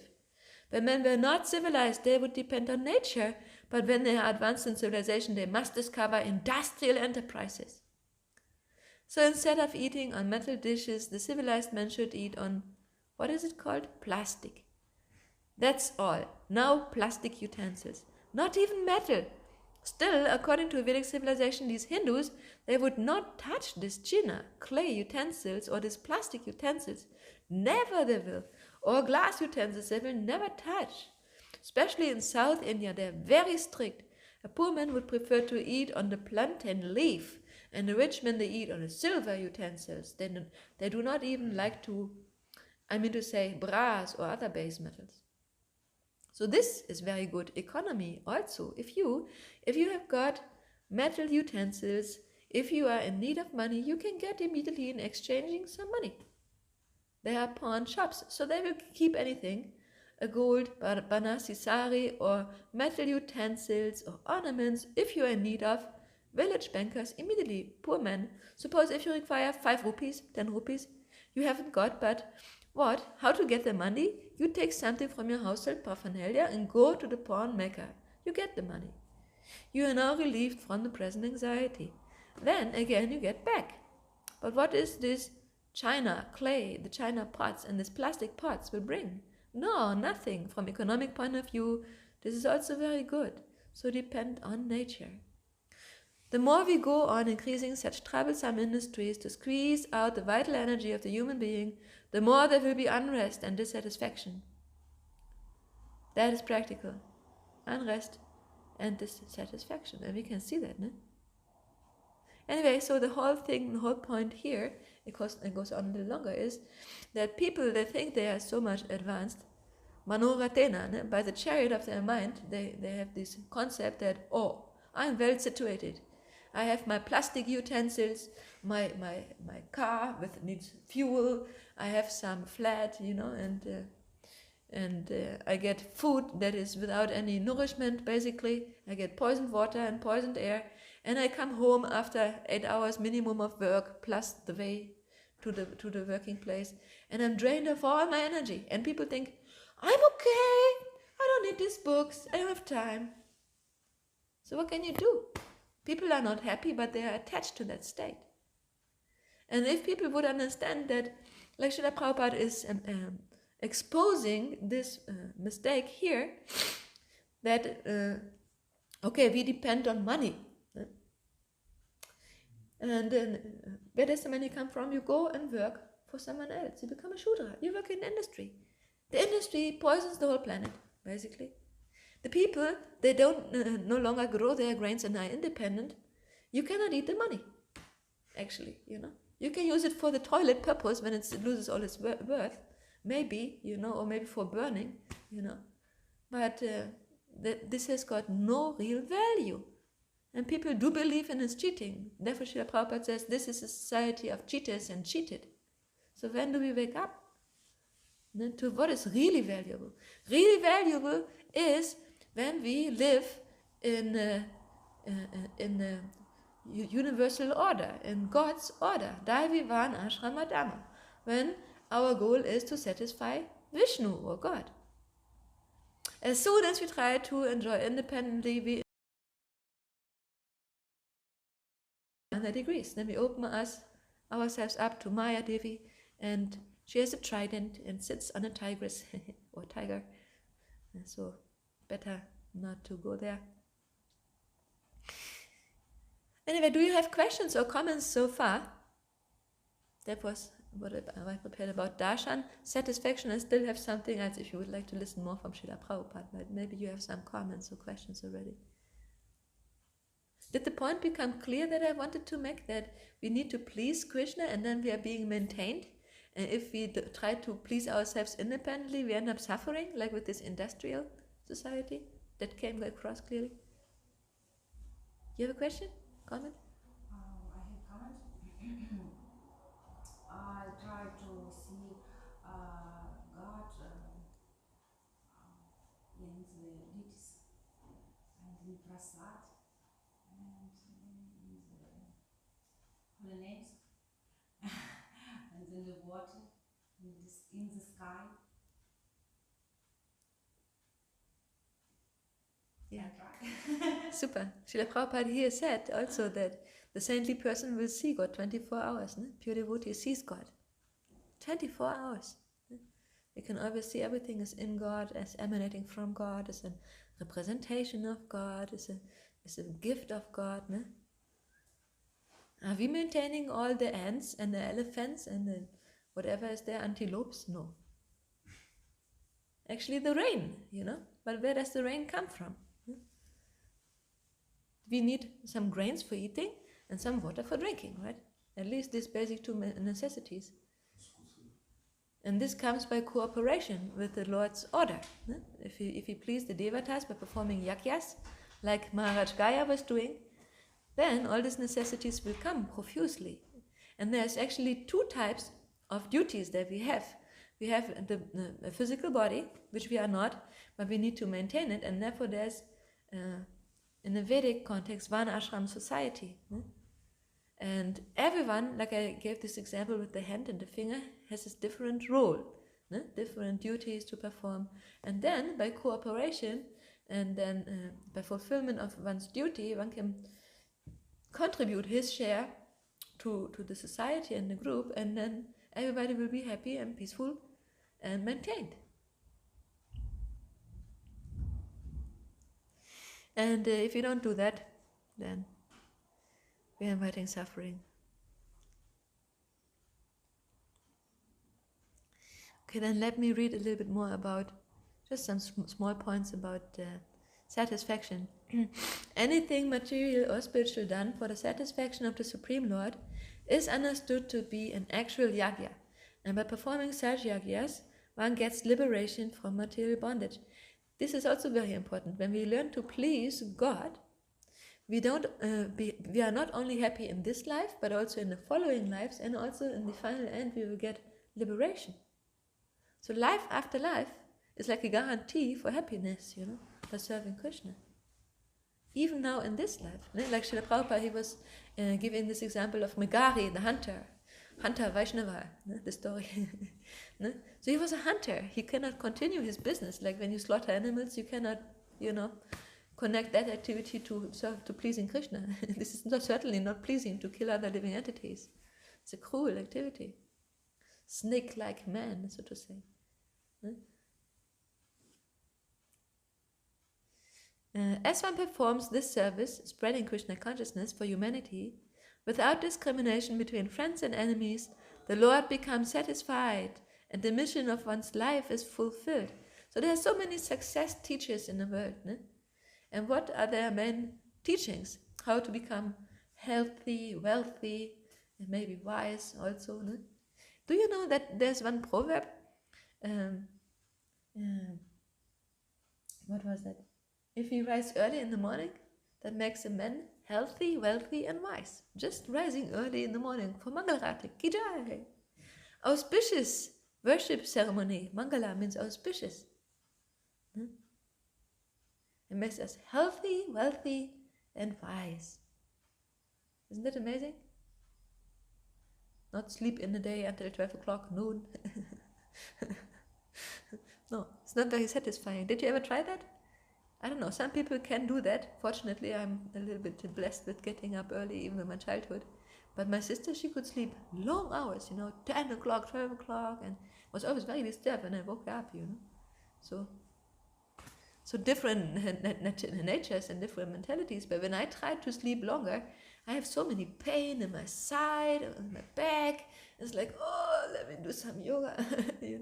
When men were not civilized, they would depend on nature, but when they are advanced in civilization, they must discover industrial enterprises. So instead of eating on metal dishes, the civilized man should eat on, what is it called? Plastic. That's all. Now plastic utensils. Not even metal. Still, according to Vedic civilization, these Hindus, they would not touch this china, clay utensils, or these plastic utensils. Never they will. Or glass utensils, they will never touch. Especially in South India, they are very strict. A poor man would prefer to eat on the plantain leaf, and the rich men, they eat on the silver utensils. They do not even like to, brass or other base metals. So this is very good economy also. If you have got metal utensils, if you are in need of money, you can get immediately in exchanging some money. They are pawn shops, so they will keep anything, a gold banasi sari or metal utensils or ornaments, if you are in need of. Village bankers immediately, poor men. Suppose if you require 5 rupees, 10 rupees, you haven't got, but what? How to get the money? You take something from your household paraphernalia and go to the pawn maker. You get the money. You are now relieved from the present anxiety. Then again you get back. But what is this china, clay, the china pots and these plastic pots will bring? No, nothing. From economic point of view, this is also very good. So depend on nature. The more we go on increasing such troublesome industries to squeeze out the vital energy of the human being, the more there will be unrest and dissatisfaction. That is practical. Unrest and dissatisfaction. And we can see that, no? Anyway, so the whole thing, the whole point here, it goes on a little longer, is that people, they think they are so much advanced. Manoratena, no? By the chariot of their mind, they have this concept that, oh, I'm well situated. I have my plastic utensils, my car with needs fuel, I have some flat, and I get food that is without any nourishment, basically. I get poisoned water and poisoned air, and I come home after 8 hours minimum of work, plus the way to the working place, and I'm drained of all my energy. And people think, I'm okay, I don't need these books, I don't have time. So what can you do? People are not happy, but they are attached to that state. And if people would understand that, like Srila Prabhupada is exposing this mistake here, that, okay, we depend on money. And then, where does the money come from? You go and work for someone else. You become a Shudra. You work in industry. The industry poisons the whole planet, basically. The people, they don't no longer grow their grains and are independent. You cannot eat the money, actually, You can use it for the toilet purpose when it loses all its worth, maybe, or maybe for burning, But this has got no real value. And people do believe in its cheating. Therefore, Srila Prabhupada says, this is a society of cheaters and cheated. So when do we wake up? To what is really valuable? Really valuable is when we live in a universal order, in God's order, Daivivan Ashrama Dhamma, when our goal is to satisfy Vishnu or God. As soon as we try to enjoy independently, we 100 degrees. Then we open ourselves up to Maya Devi, and she has a trident and sits on a tigress or tiger. And so better not to go there. Anyway, do you have questions or comments so far? That was what I prepared about darshan. Satisfaction, I still have something else if you would like to listen more from Srila Prabhupada, but maybe you have some comments or questions already. Did the point become clear that I wanted to make, that we need to please Krishna and then we are being maintained? And if we try to please ourselves independently, we end up suffering, like with this industrial society? That came across clearly. You have a question? Comment? I have comment. I try to see God in the lips and in prasad and in the holy names and in the water, in the sky. Yeah. I try. Super. Srila Prabhupada here said also that the saintly person will see God 24 hours. No? Pure devotee sees God 24 hours. No? You can always see everything is in God, as emanating from God, as a representation of God, as a gift of God. No? Are we maintaining all the ants and the elephants and the whatever is there, antelopes? No. Actually the rain, But where does the rain come from? We need some grains for eating and some water for drinking, right? At least these basic two necessities. And this comes by cooperation with the Lord's order. No? If we please the devatas by performing yagyas, like Maharaj Gaya was doing, then all these necessities will come profusely. And there's actually two types of duties that we have. We have the physical body, which we are not, but we need to maintain it, and therefore there's, in the Vedic context, one ashram society. And everyone, like I gave this example with the hand and the finger, has this different role, different duties to perform. And then, by cooperation, And then by fulfillment of one's duty, one can contribute his share to the society and the group, and then everybody will be happy and peaceful and maintained. And if you don't do that, then we are inviting suffering. Okay, then let me read a little bit more about just some small points about satisfaction. Anything material or spiritual done for the satisfaction of the Supreme Lord is understood to be an actual yagya. And by performing such yagyas, one gets liberation from material bondage. This is also very important. When we learn to please God, we are not only happy in this life, but also in the following lives, and also in the final end we will get liberation. So life after life is like a guarantee for happiness, by serving Krishna. Even now in this life, like Srila Prabhupada, he was giving this example of Megari, the hunter Vaishnava, the story. So he was a hunter. He cannot continue his business. Like when you slaughter animals, you cannot, connect that activity to pleasing Krishna. This is certainly not pleasing to kill other living entities. It's a cruel activity. Snake-like man, so to say. As one performs this service, spreading Krishna consciousness for humanity, without discrimination between friends and enemies, the Lord becomes satisfied and the mission of one's life is fulfilled. So there are so many success teachers in the world. And what are their main teachings? How to become healthy, wealthy, and maybe wise also. Do you know that there's one proverb? What was that? If you rise early in the morning, that makes a man healthy, wealthy, and wise. Just rising early in the morning for Mangalarati, Ki Jai. Auspicious worship ceremony. Mangala means auspicious. It makes us healthy, wealthy, and wise. Isn't that amazing? Not sleep in the day until 12 o'clock noon. No, it's not very satisfying. Did you ever try that? I don't know, some people can do that. Fortunately, I'm a little bit blessed with getting up early, even in my childhood. But my sister, she could sleep long hours, 10 o'clock, 12 o'clock, and was always very disturbed when I woke up, So different natures and different mentalities. But when I try to sleep longer, I have so many pain in my side, on my back. It's like, oh, let me do some yoga, I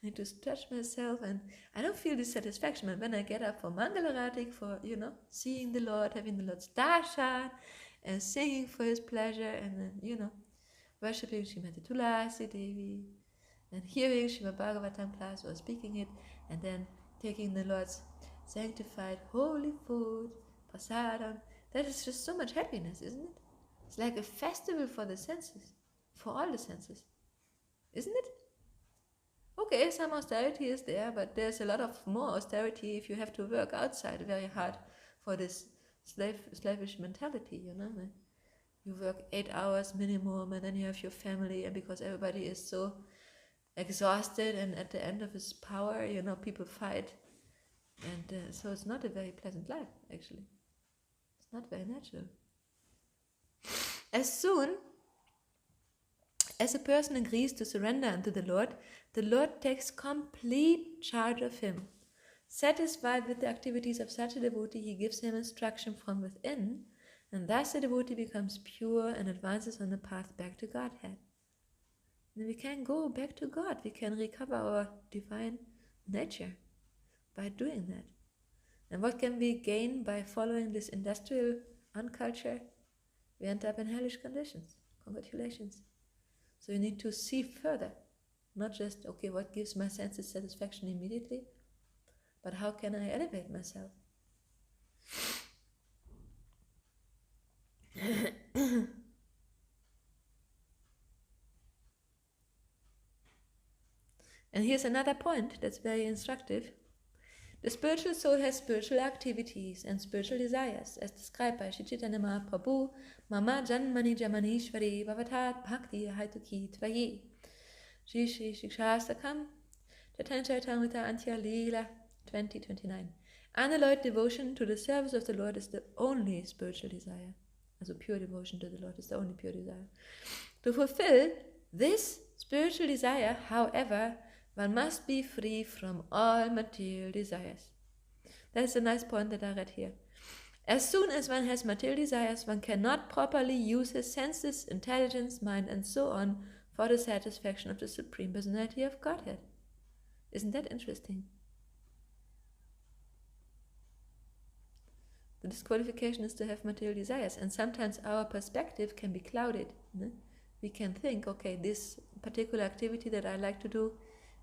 need to stretch myself, and I don't feel this satisfaction. And when I get up for Mangalarati, for, seeing the Lord, having the Lord's darshan, and singing for His pleasure, and then, worshipping Srimati Tulsi Devi, and hearing Srimad Bhagavatam class or speaking it, and then taking the Lord's sanctified holy food, prasadam, that is just so much happiness, isn't it? It's like a festival for the senses, for all the senses, isn't it? Okay, some austerity is there, but there's a lot of more austerity if you have to work outside very hard for this slavish mentality, You work 8 hours minimum, and then you have your family, and because everybody is so exhausted and at the end of his power, people fight. And so it's not a very pleasant life, actually. It's not very natural. As soon as a person agrees to surrender unto the Lord takes complete charge of him. Satisfied with the activities of such a devotee, he gives him instruction from within, and thus the devotee becomes pure and advances on the path back to Godhead. And we can go back to God. We can recover our divine nature by doing that. And what can we gain by following this industrial unculture? We end up in hellish conditions. Congratulations. So you need to see further. Not just, okay, what gives my senses satisfaction immediately, but how can I elevate myself? And here's another point that's very instructive. The spiritual soul has spiritual activities and spiritual desires, as described by Sri Chaitanya Mahaprabhu, Mama Janmani Jamanishvari Bhavatat Bhakti Haituki Tvayi. Shri Shri Shikshastakam Chaitanya Charitamrita Antya Leela 20:29. Unalloyed devotion to the service of the Lord is the only spiritual desire. Also pure devotion to the Lord is the only pure desire. To fulfill this spiritual desire, however, one must be free from all material desires. That's a nice point that I read here. As soon as one has material desires, one cannot properly use his senses, intelligence, mind, and so on for the satisfaction of the Supreme Personality of Godhead. Isn't that interesting? The disqualification is to have material desires, and sometimes our perspective can be clouded. We can think, okay, this particular activity that I like to do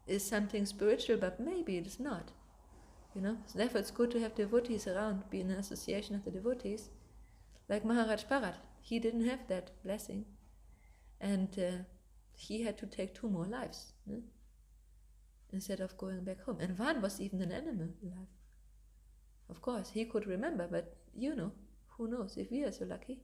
is something spiritual, but maybe it is not. So therefore it's good to have devotees around, be in an association of the devotees. Like Maharaj Bharat, he didn't have that blessing. And he had to take 2 more lives, instead of going back home. And one was even an animal life. Of course, he could remember, but who knows if we are so lucky.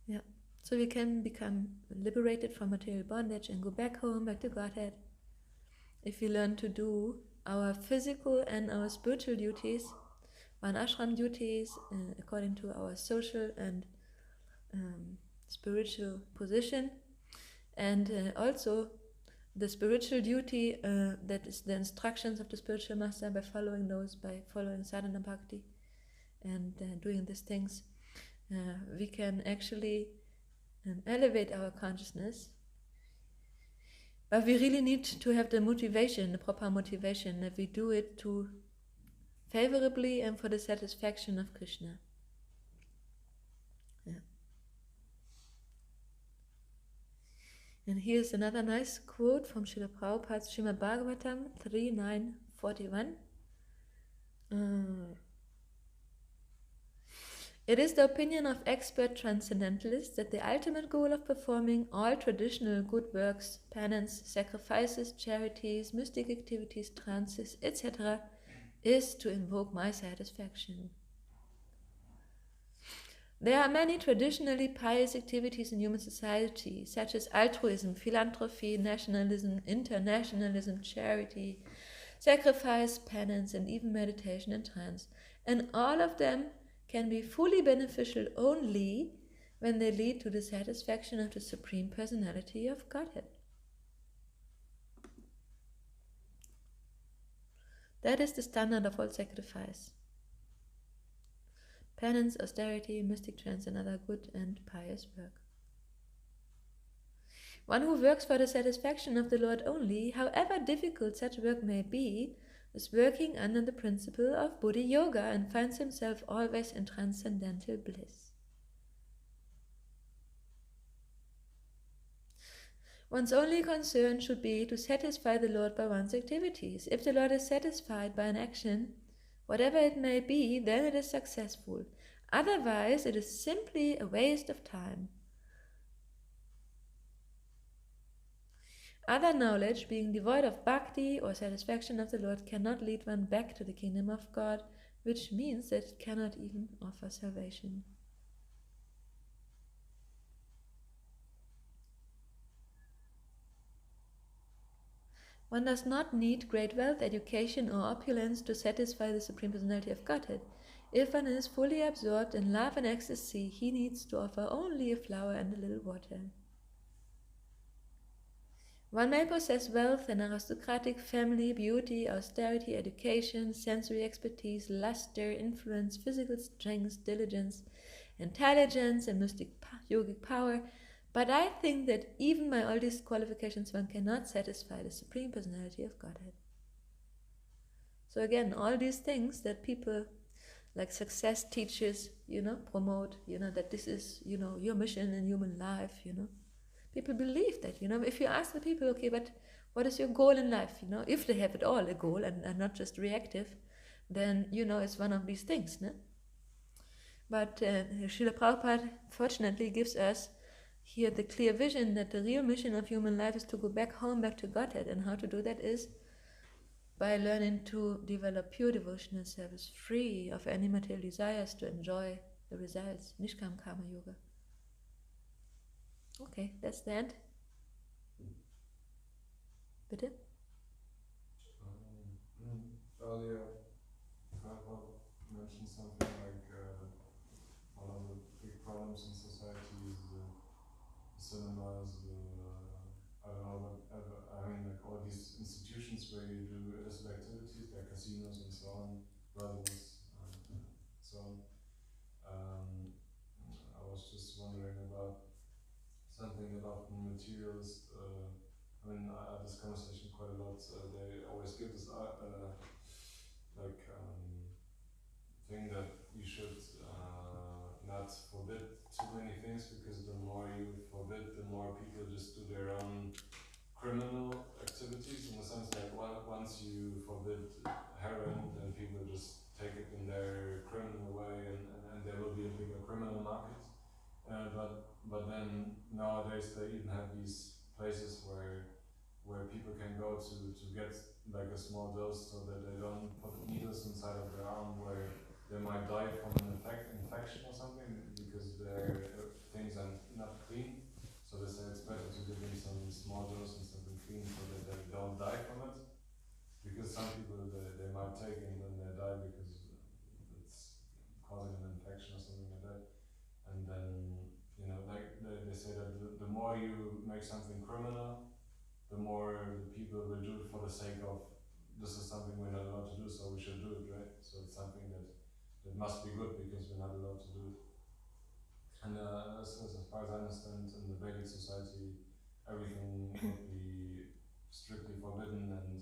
Yeah, so we can become liberated from material bondage and go back home, back to Godhead, if we learn to do our physical and our spiritual duties, one ashram duties, according to our social and spiritual position, and also the spiritual duty, that is the instructions of the spiritual master, by following those, by following sadhana bhakti and doing these things, we can actually elevate our consciousness. But we really need to have the motivation, the proper motivation, that we do it to favorably and for the satisfaction of Krishna. Yeah. And here's another nice quote from Srila Prabhupada's Srimad Bhagavatam 3.9.41. It is the opinion of expert transcendentalists that the ultimate goal of performing all traditional good works, penance, sacrifices, charities, mystic activities, trances, etc., is to invoke my satisfaction. There are many traditionally pious activities in human society, such as altruism, philanthropy, nationalism, internationalism, charity, sacrifice, penance, and even meditation and trance, and all of them can be fully beneficial only when they lead to the satisfaction of the Supreme Personality of Godhead. That is the standard of all sacrifice. Penance, austerity, mystic trance, and other good and pious work. One who works for the satisfaction of the Lord only, however difficult such work may be, is working under the principle of Buddhi Yoga and finds himself always in transcendental bliss. One's only concern should be to satisfy the Lord by one's activities. If the Lord is satisfied by an action, whatever it may be, then it is successful. Otherwise, it is simply a waste of time. Other knowledge, being devoid of bhakti or satisfaction of the Lord, cannot lead one back to the kingdom of God, which means that it cannot even offer salvation. One does not need great wealth, education, or opulence to satisfy the Supreme Personality of Godhead. If one is fully absorbed in love and ecstasy, he needs to offer only a flower and a little water. One may possess wealth, an aristocratic family, beauty, austerity, education, sensory expertise, luster, influence, physical strength, diligence, intelligence, and mystic yogic power, but I think that even by all these qualifications one cannot satisfy the Supreme Personality of Godhead. So again, all these things that people like success teachers, promote, that this is, your mission in human life, People believe that, if you ask the people, okay, but what is your goal in life, if they have at all a goal and are not just reactive, then, it's one of these things, no? But Srila Prabhupada fortunately gives us here the clear vision that the real mission of human life is to go back home, back to Godhead, and how to do that is by learning to develop pure devotional service free of any material desires to enjoy the results. Nishkam Karma Yoga. Okay, that's the end. Bitte? Earlier, Papa mentioned something like one of the big problems in society is the cinemas, I don't know whatever, I mean like all these institutions where you do illicit activities, like casinos and so on, brothels, so on. I was just wondering about something about materialist. I mean, I had this conversation quite a lot. They always give this thing that you should not forbid too many things, because the more you forbid, the more people just do their own criminal activities, in the sense that once you forbid heroin, then people just take it in their criminal way, and there will be a bigger criminal market. But then nowadays they even have these places where people can go to get like a small dose, so that they don't put needles inside of their arm where they might die from an infection or something, because their things are not clean. So they say it's better to give them some small dose and something clean, so that they don't die from it. Because some people they might take and then they die because it's causing an infection or something like that. And then, like they say that the more you make something criminal, the more the people will do it for the sake of, this is something we're not allowed to do, so we should do it, right? So it's something that must be good because we're not allowed to do it. And as far as I understand, in the Vedic society, everything would be strictly forbidden, and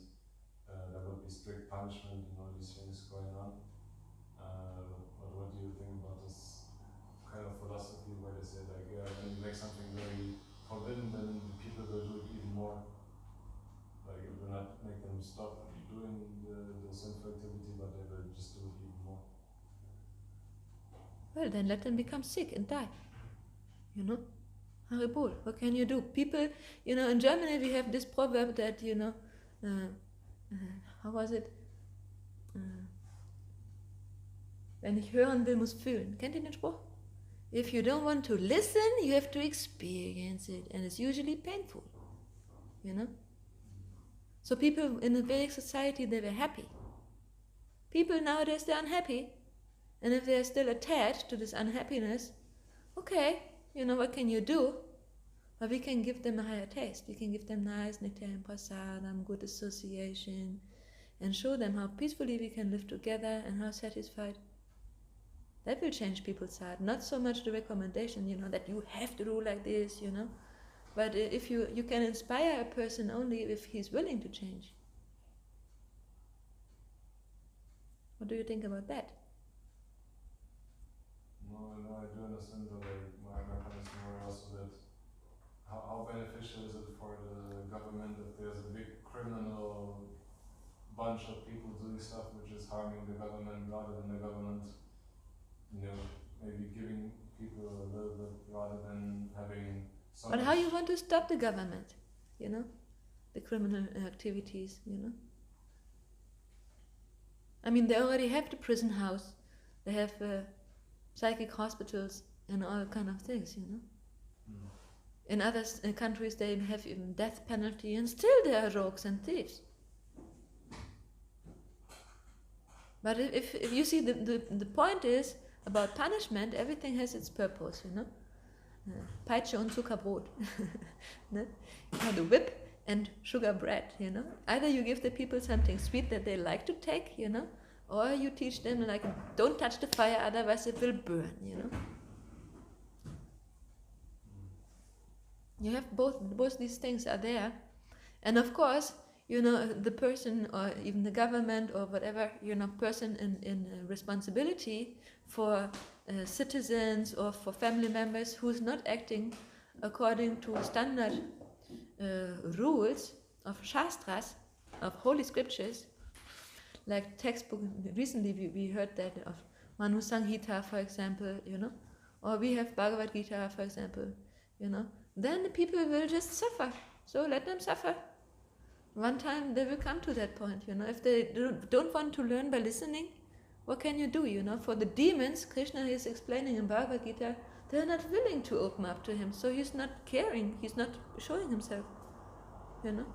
there would be strict punishment and all these things going on. But what do you think about this kind of philosophy where they say like, yeah, when you make something very forbidden, then people will do it even more? Like, it will not make them stop doing the sinful activity, but they will just do it even more. Well, then let them become sick and die. Haribol, what can you do? People, in Germany we have this proverb that, how was it? Wenn ich hören will, muss fühlen. Kennt ihr den Spruch? If you don't want to listen, you have to experience it, and it's usually painful, So people in the Vedic society, they were happy. People nowadays, they're unhappy, and if they're still attached to this unhappiness, okay, what can you do? But we can give them a higher taste. We can give them nice nectar and prasadam, good association, and show them how peacefully we can live together and how satisfied. That will change people's heart. Not so much the recommendation, that you have to do like this, But if you can inspire a person only if he's willing to change. What do you think about that? No, I do understand that. My point is more also that how beneficial is it for the government if there's a big criminal bunch of people doing stuff which is harming the government, rather than the government, maybe giving people a little bit, rather than having. But how you want to stop the government, the criminal activities, I mean, they already have the prison house, they have psychic hospitals and all kind of things, In other countries they have even death penalty, and still there are rogues and thieves. But if you see, the point is, about punishment, everything has its purpose, Peitsche und Zuckerbrot. The whip and sugar bread, Either you give the people something sweet that they like to take, or you teach them, like, don't touch the fire, otherwise it will burn, You have both these things are there. And of course, the person, or even the government, or whatever, person in responsibility for citizens or for family members who's not acting according to standard rules of Shastras, of holy scriptures, like textbook. Recently we heard that of Manu Sanghita, for example, or we have Bhagavad Gita, for example, then the people will just suffer. So let them suffer. One time they will come to that point, if they don't want to learn by listening, what can you do, For the demons, Krishna is explaining in Bhagavad Gita, they're not willing to open up to him, so he's not caring, he's not showing himself, And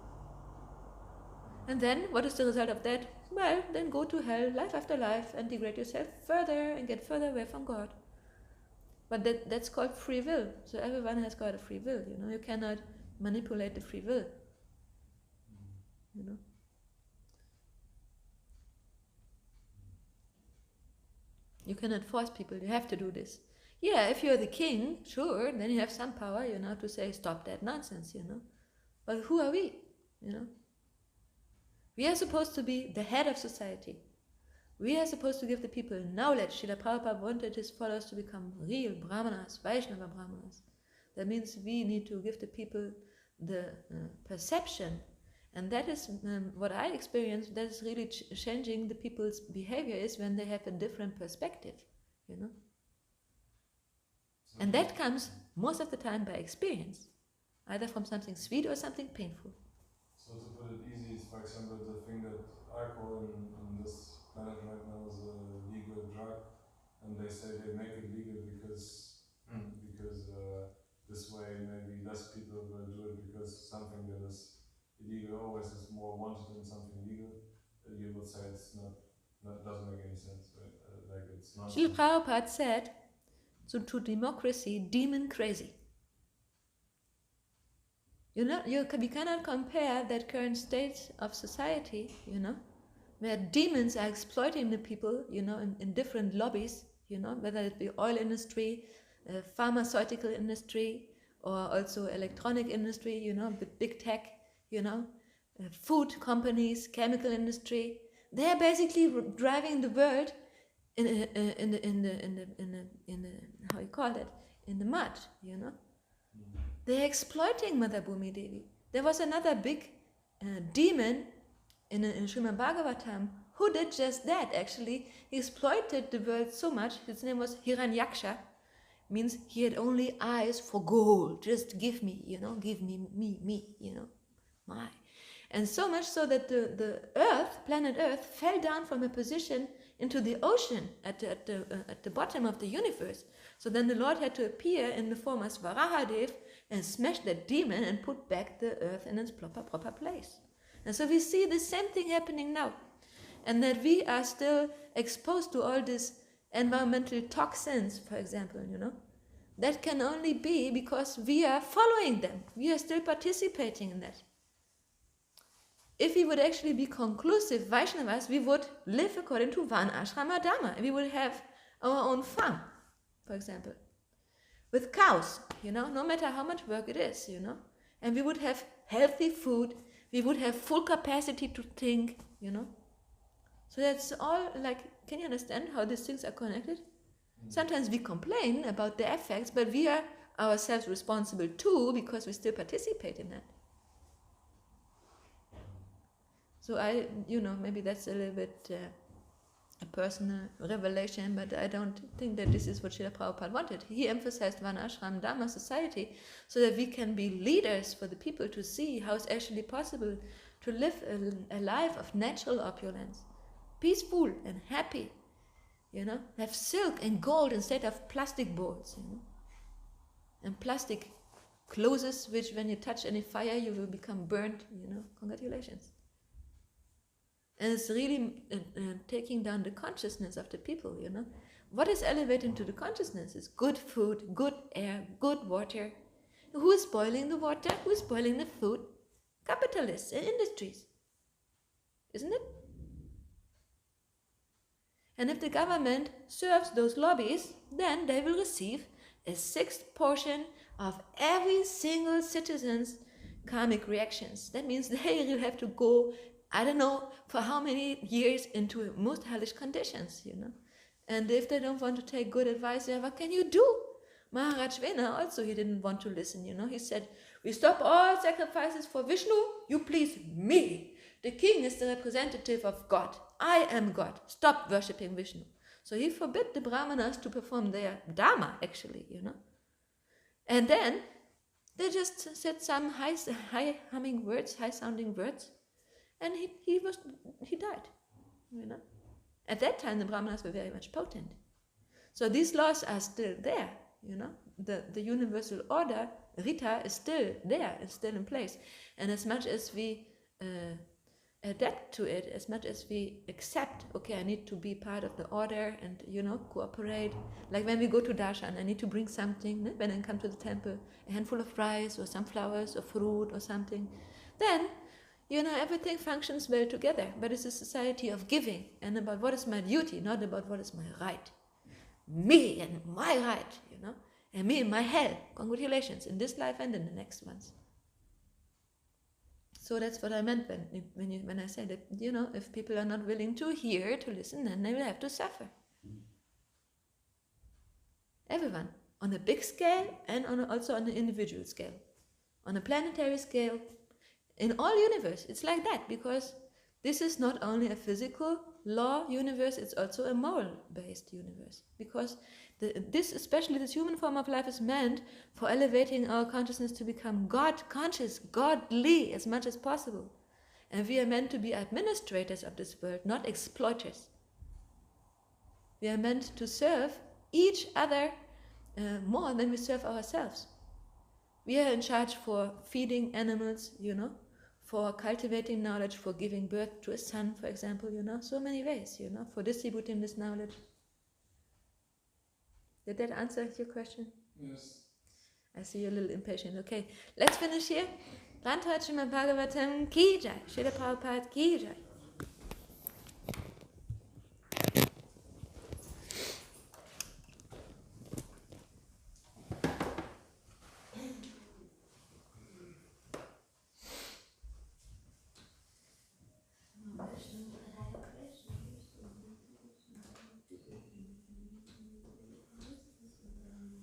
then, what is the result of that? Well, then go to hell, life after life, and degrade yourself further and get further away from God. But that's called free will. So everyone has got a free will, You cannot manipulate the free will, You cannot force people, you have to do this. Yeah, if you're the king, sure, then you have some power, to say, stop that nonsense, But who are we, We are supposed to be the head of society. We are supposed to give the people knowledge. Srila Prabhupada wanted his followers to become real Brahmanas, Vaishnava Brahmanas. That means we need to give the people the perception. And that is what I experienced, that is really changing the people's behavior, is when they have a different perspective, And that comes most of the time by experience, either from something sweet or something painful. So to put it easy, is for example the thing that alcohol in this planet right now is a legal drug, and they say they make it legal because this way maybe less people will do it, because something that is illegal always is more wanted than something legal. You would say it's not doesn't make any sense, right? Like it's not. Srila Prabhupada said, so to democracy, demon crazy. We cannot compare that current state of society, where demons are exploiting the people, in different lobbies, whether it be oil industry, pharmaceutical industry, or also electronic industry, with big tech, food companies, chemical industry. They are basically driving the world in the how you call it, in the mud, They're exploiting Mother Bhumi Devi. There was another big demon in Srimad Bhagavatam who did just that, actually. He exploited the world so much. His name was Hiranyaksha. Means he had only eyes for gold. Just give me, give me, my. And so much so that the earth, planet Earth, fell down from a position into the ocean at the bottom of the universe. So then the Lord had to appear in the form as Varahadev and smash that demon and put back the earth in its proper place. And so we see the same thing happening now. And that we are still exposed to all these environmental toxins, for example, That can only be because we are following them. We are still participating in that. If we would actually be conclusive Vaishnavas, we would live according to Varna Ashrama Dharma. We would have our own farm, for example, with cows, no matter how much work it is, And we would have healthy food, we would have full capacity to think, So that's all, can you understand how these things are connected? Sometimes we complain about the effects, but we are ourselves responsible too, because we still participate in that. So maybe that's a little bit a personal revelation, but I don't think that this is what Srila Prabhupada wanted. He emphasized Varnashram Dharma society so that we can be leaders for the people to see how it's actually possible to live a life of natural opulence, peaceful and happy, have silk and gold instead of plastic balls, and plastic clothes which when you touch any fire you will become burnt, Congratulations. And it's really taking down the consciousness of the people, What is elevating to the consciousness is good food, good air, good water. Who is spoiling the water? Who is spoiling the food? Capitalists and industries. Isn't it? And if the government serves those lobbies, then they will receive a 6th portion of every single citizen's karmic reactions. That means they will have to go, I don't know for how many years, into most hellish conditions, And if they don't want to take good advice, what can you do? Maharaj Vena also, he didn't want to listen, He said, we stop all sacrifices for Vishnu, you please me. The king is the representative of God. I am God. Stop worshipping Vishnu. So he forbid the Brahmanas to perform their dharma, actually, And then they just said some high-humming words, high-sounding words, and he died. You know, at that time the Brahmanas were very much potent. So these laws are still there. You know, the universal order, Rita, is still there. It's still in place. And as much as we adapt to it, as much as we accept, okay, I need to be part of the order and, you know, cooperate. Like when we go to darshan, I need to bring something. When I come to the temple, a handful of rice or some flowers or fruit or something. Then, you know, everything functions well together. But it's a society of giving and about what is my duty, not about what is my right. Me and my right, you know, and me and my hell. Congratulations in this life and in the next ones. So that's what I meant when I said that, you know, if people are not willing to hear, to listen, then they will have to suffer. Everyone, on a big scale and also on an individual scale. On a planetary scale, in all universe, it's like that, because this is not only a physical law universe, it's also a moral-based universe. Because especially this human form of life is meant for elevating our consciousness to become God-conscious, godly as much as possible. And we are meant to be administrators of this world, not exploiters. We are meant to serve each other more than we serve ourselves. We are in charge for feeding animals, you know, for cultivating knowledge, for giving birth to a son, for example, you know, so many ways, you know, for distributing this knowledge. Did that answer your question? Yes. I see you're a little impatient. Okay, let's finish here. Grantha Srimad Bhagavatam ki jai. Srila Prabhupada ki jai.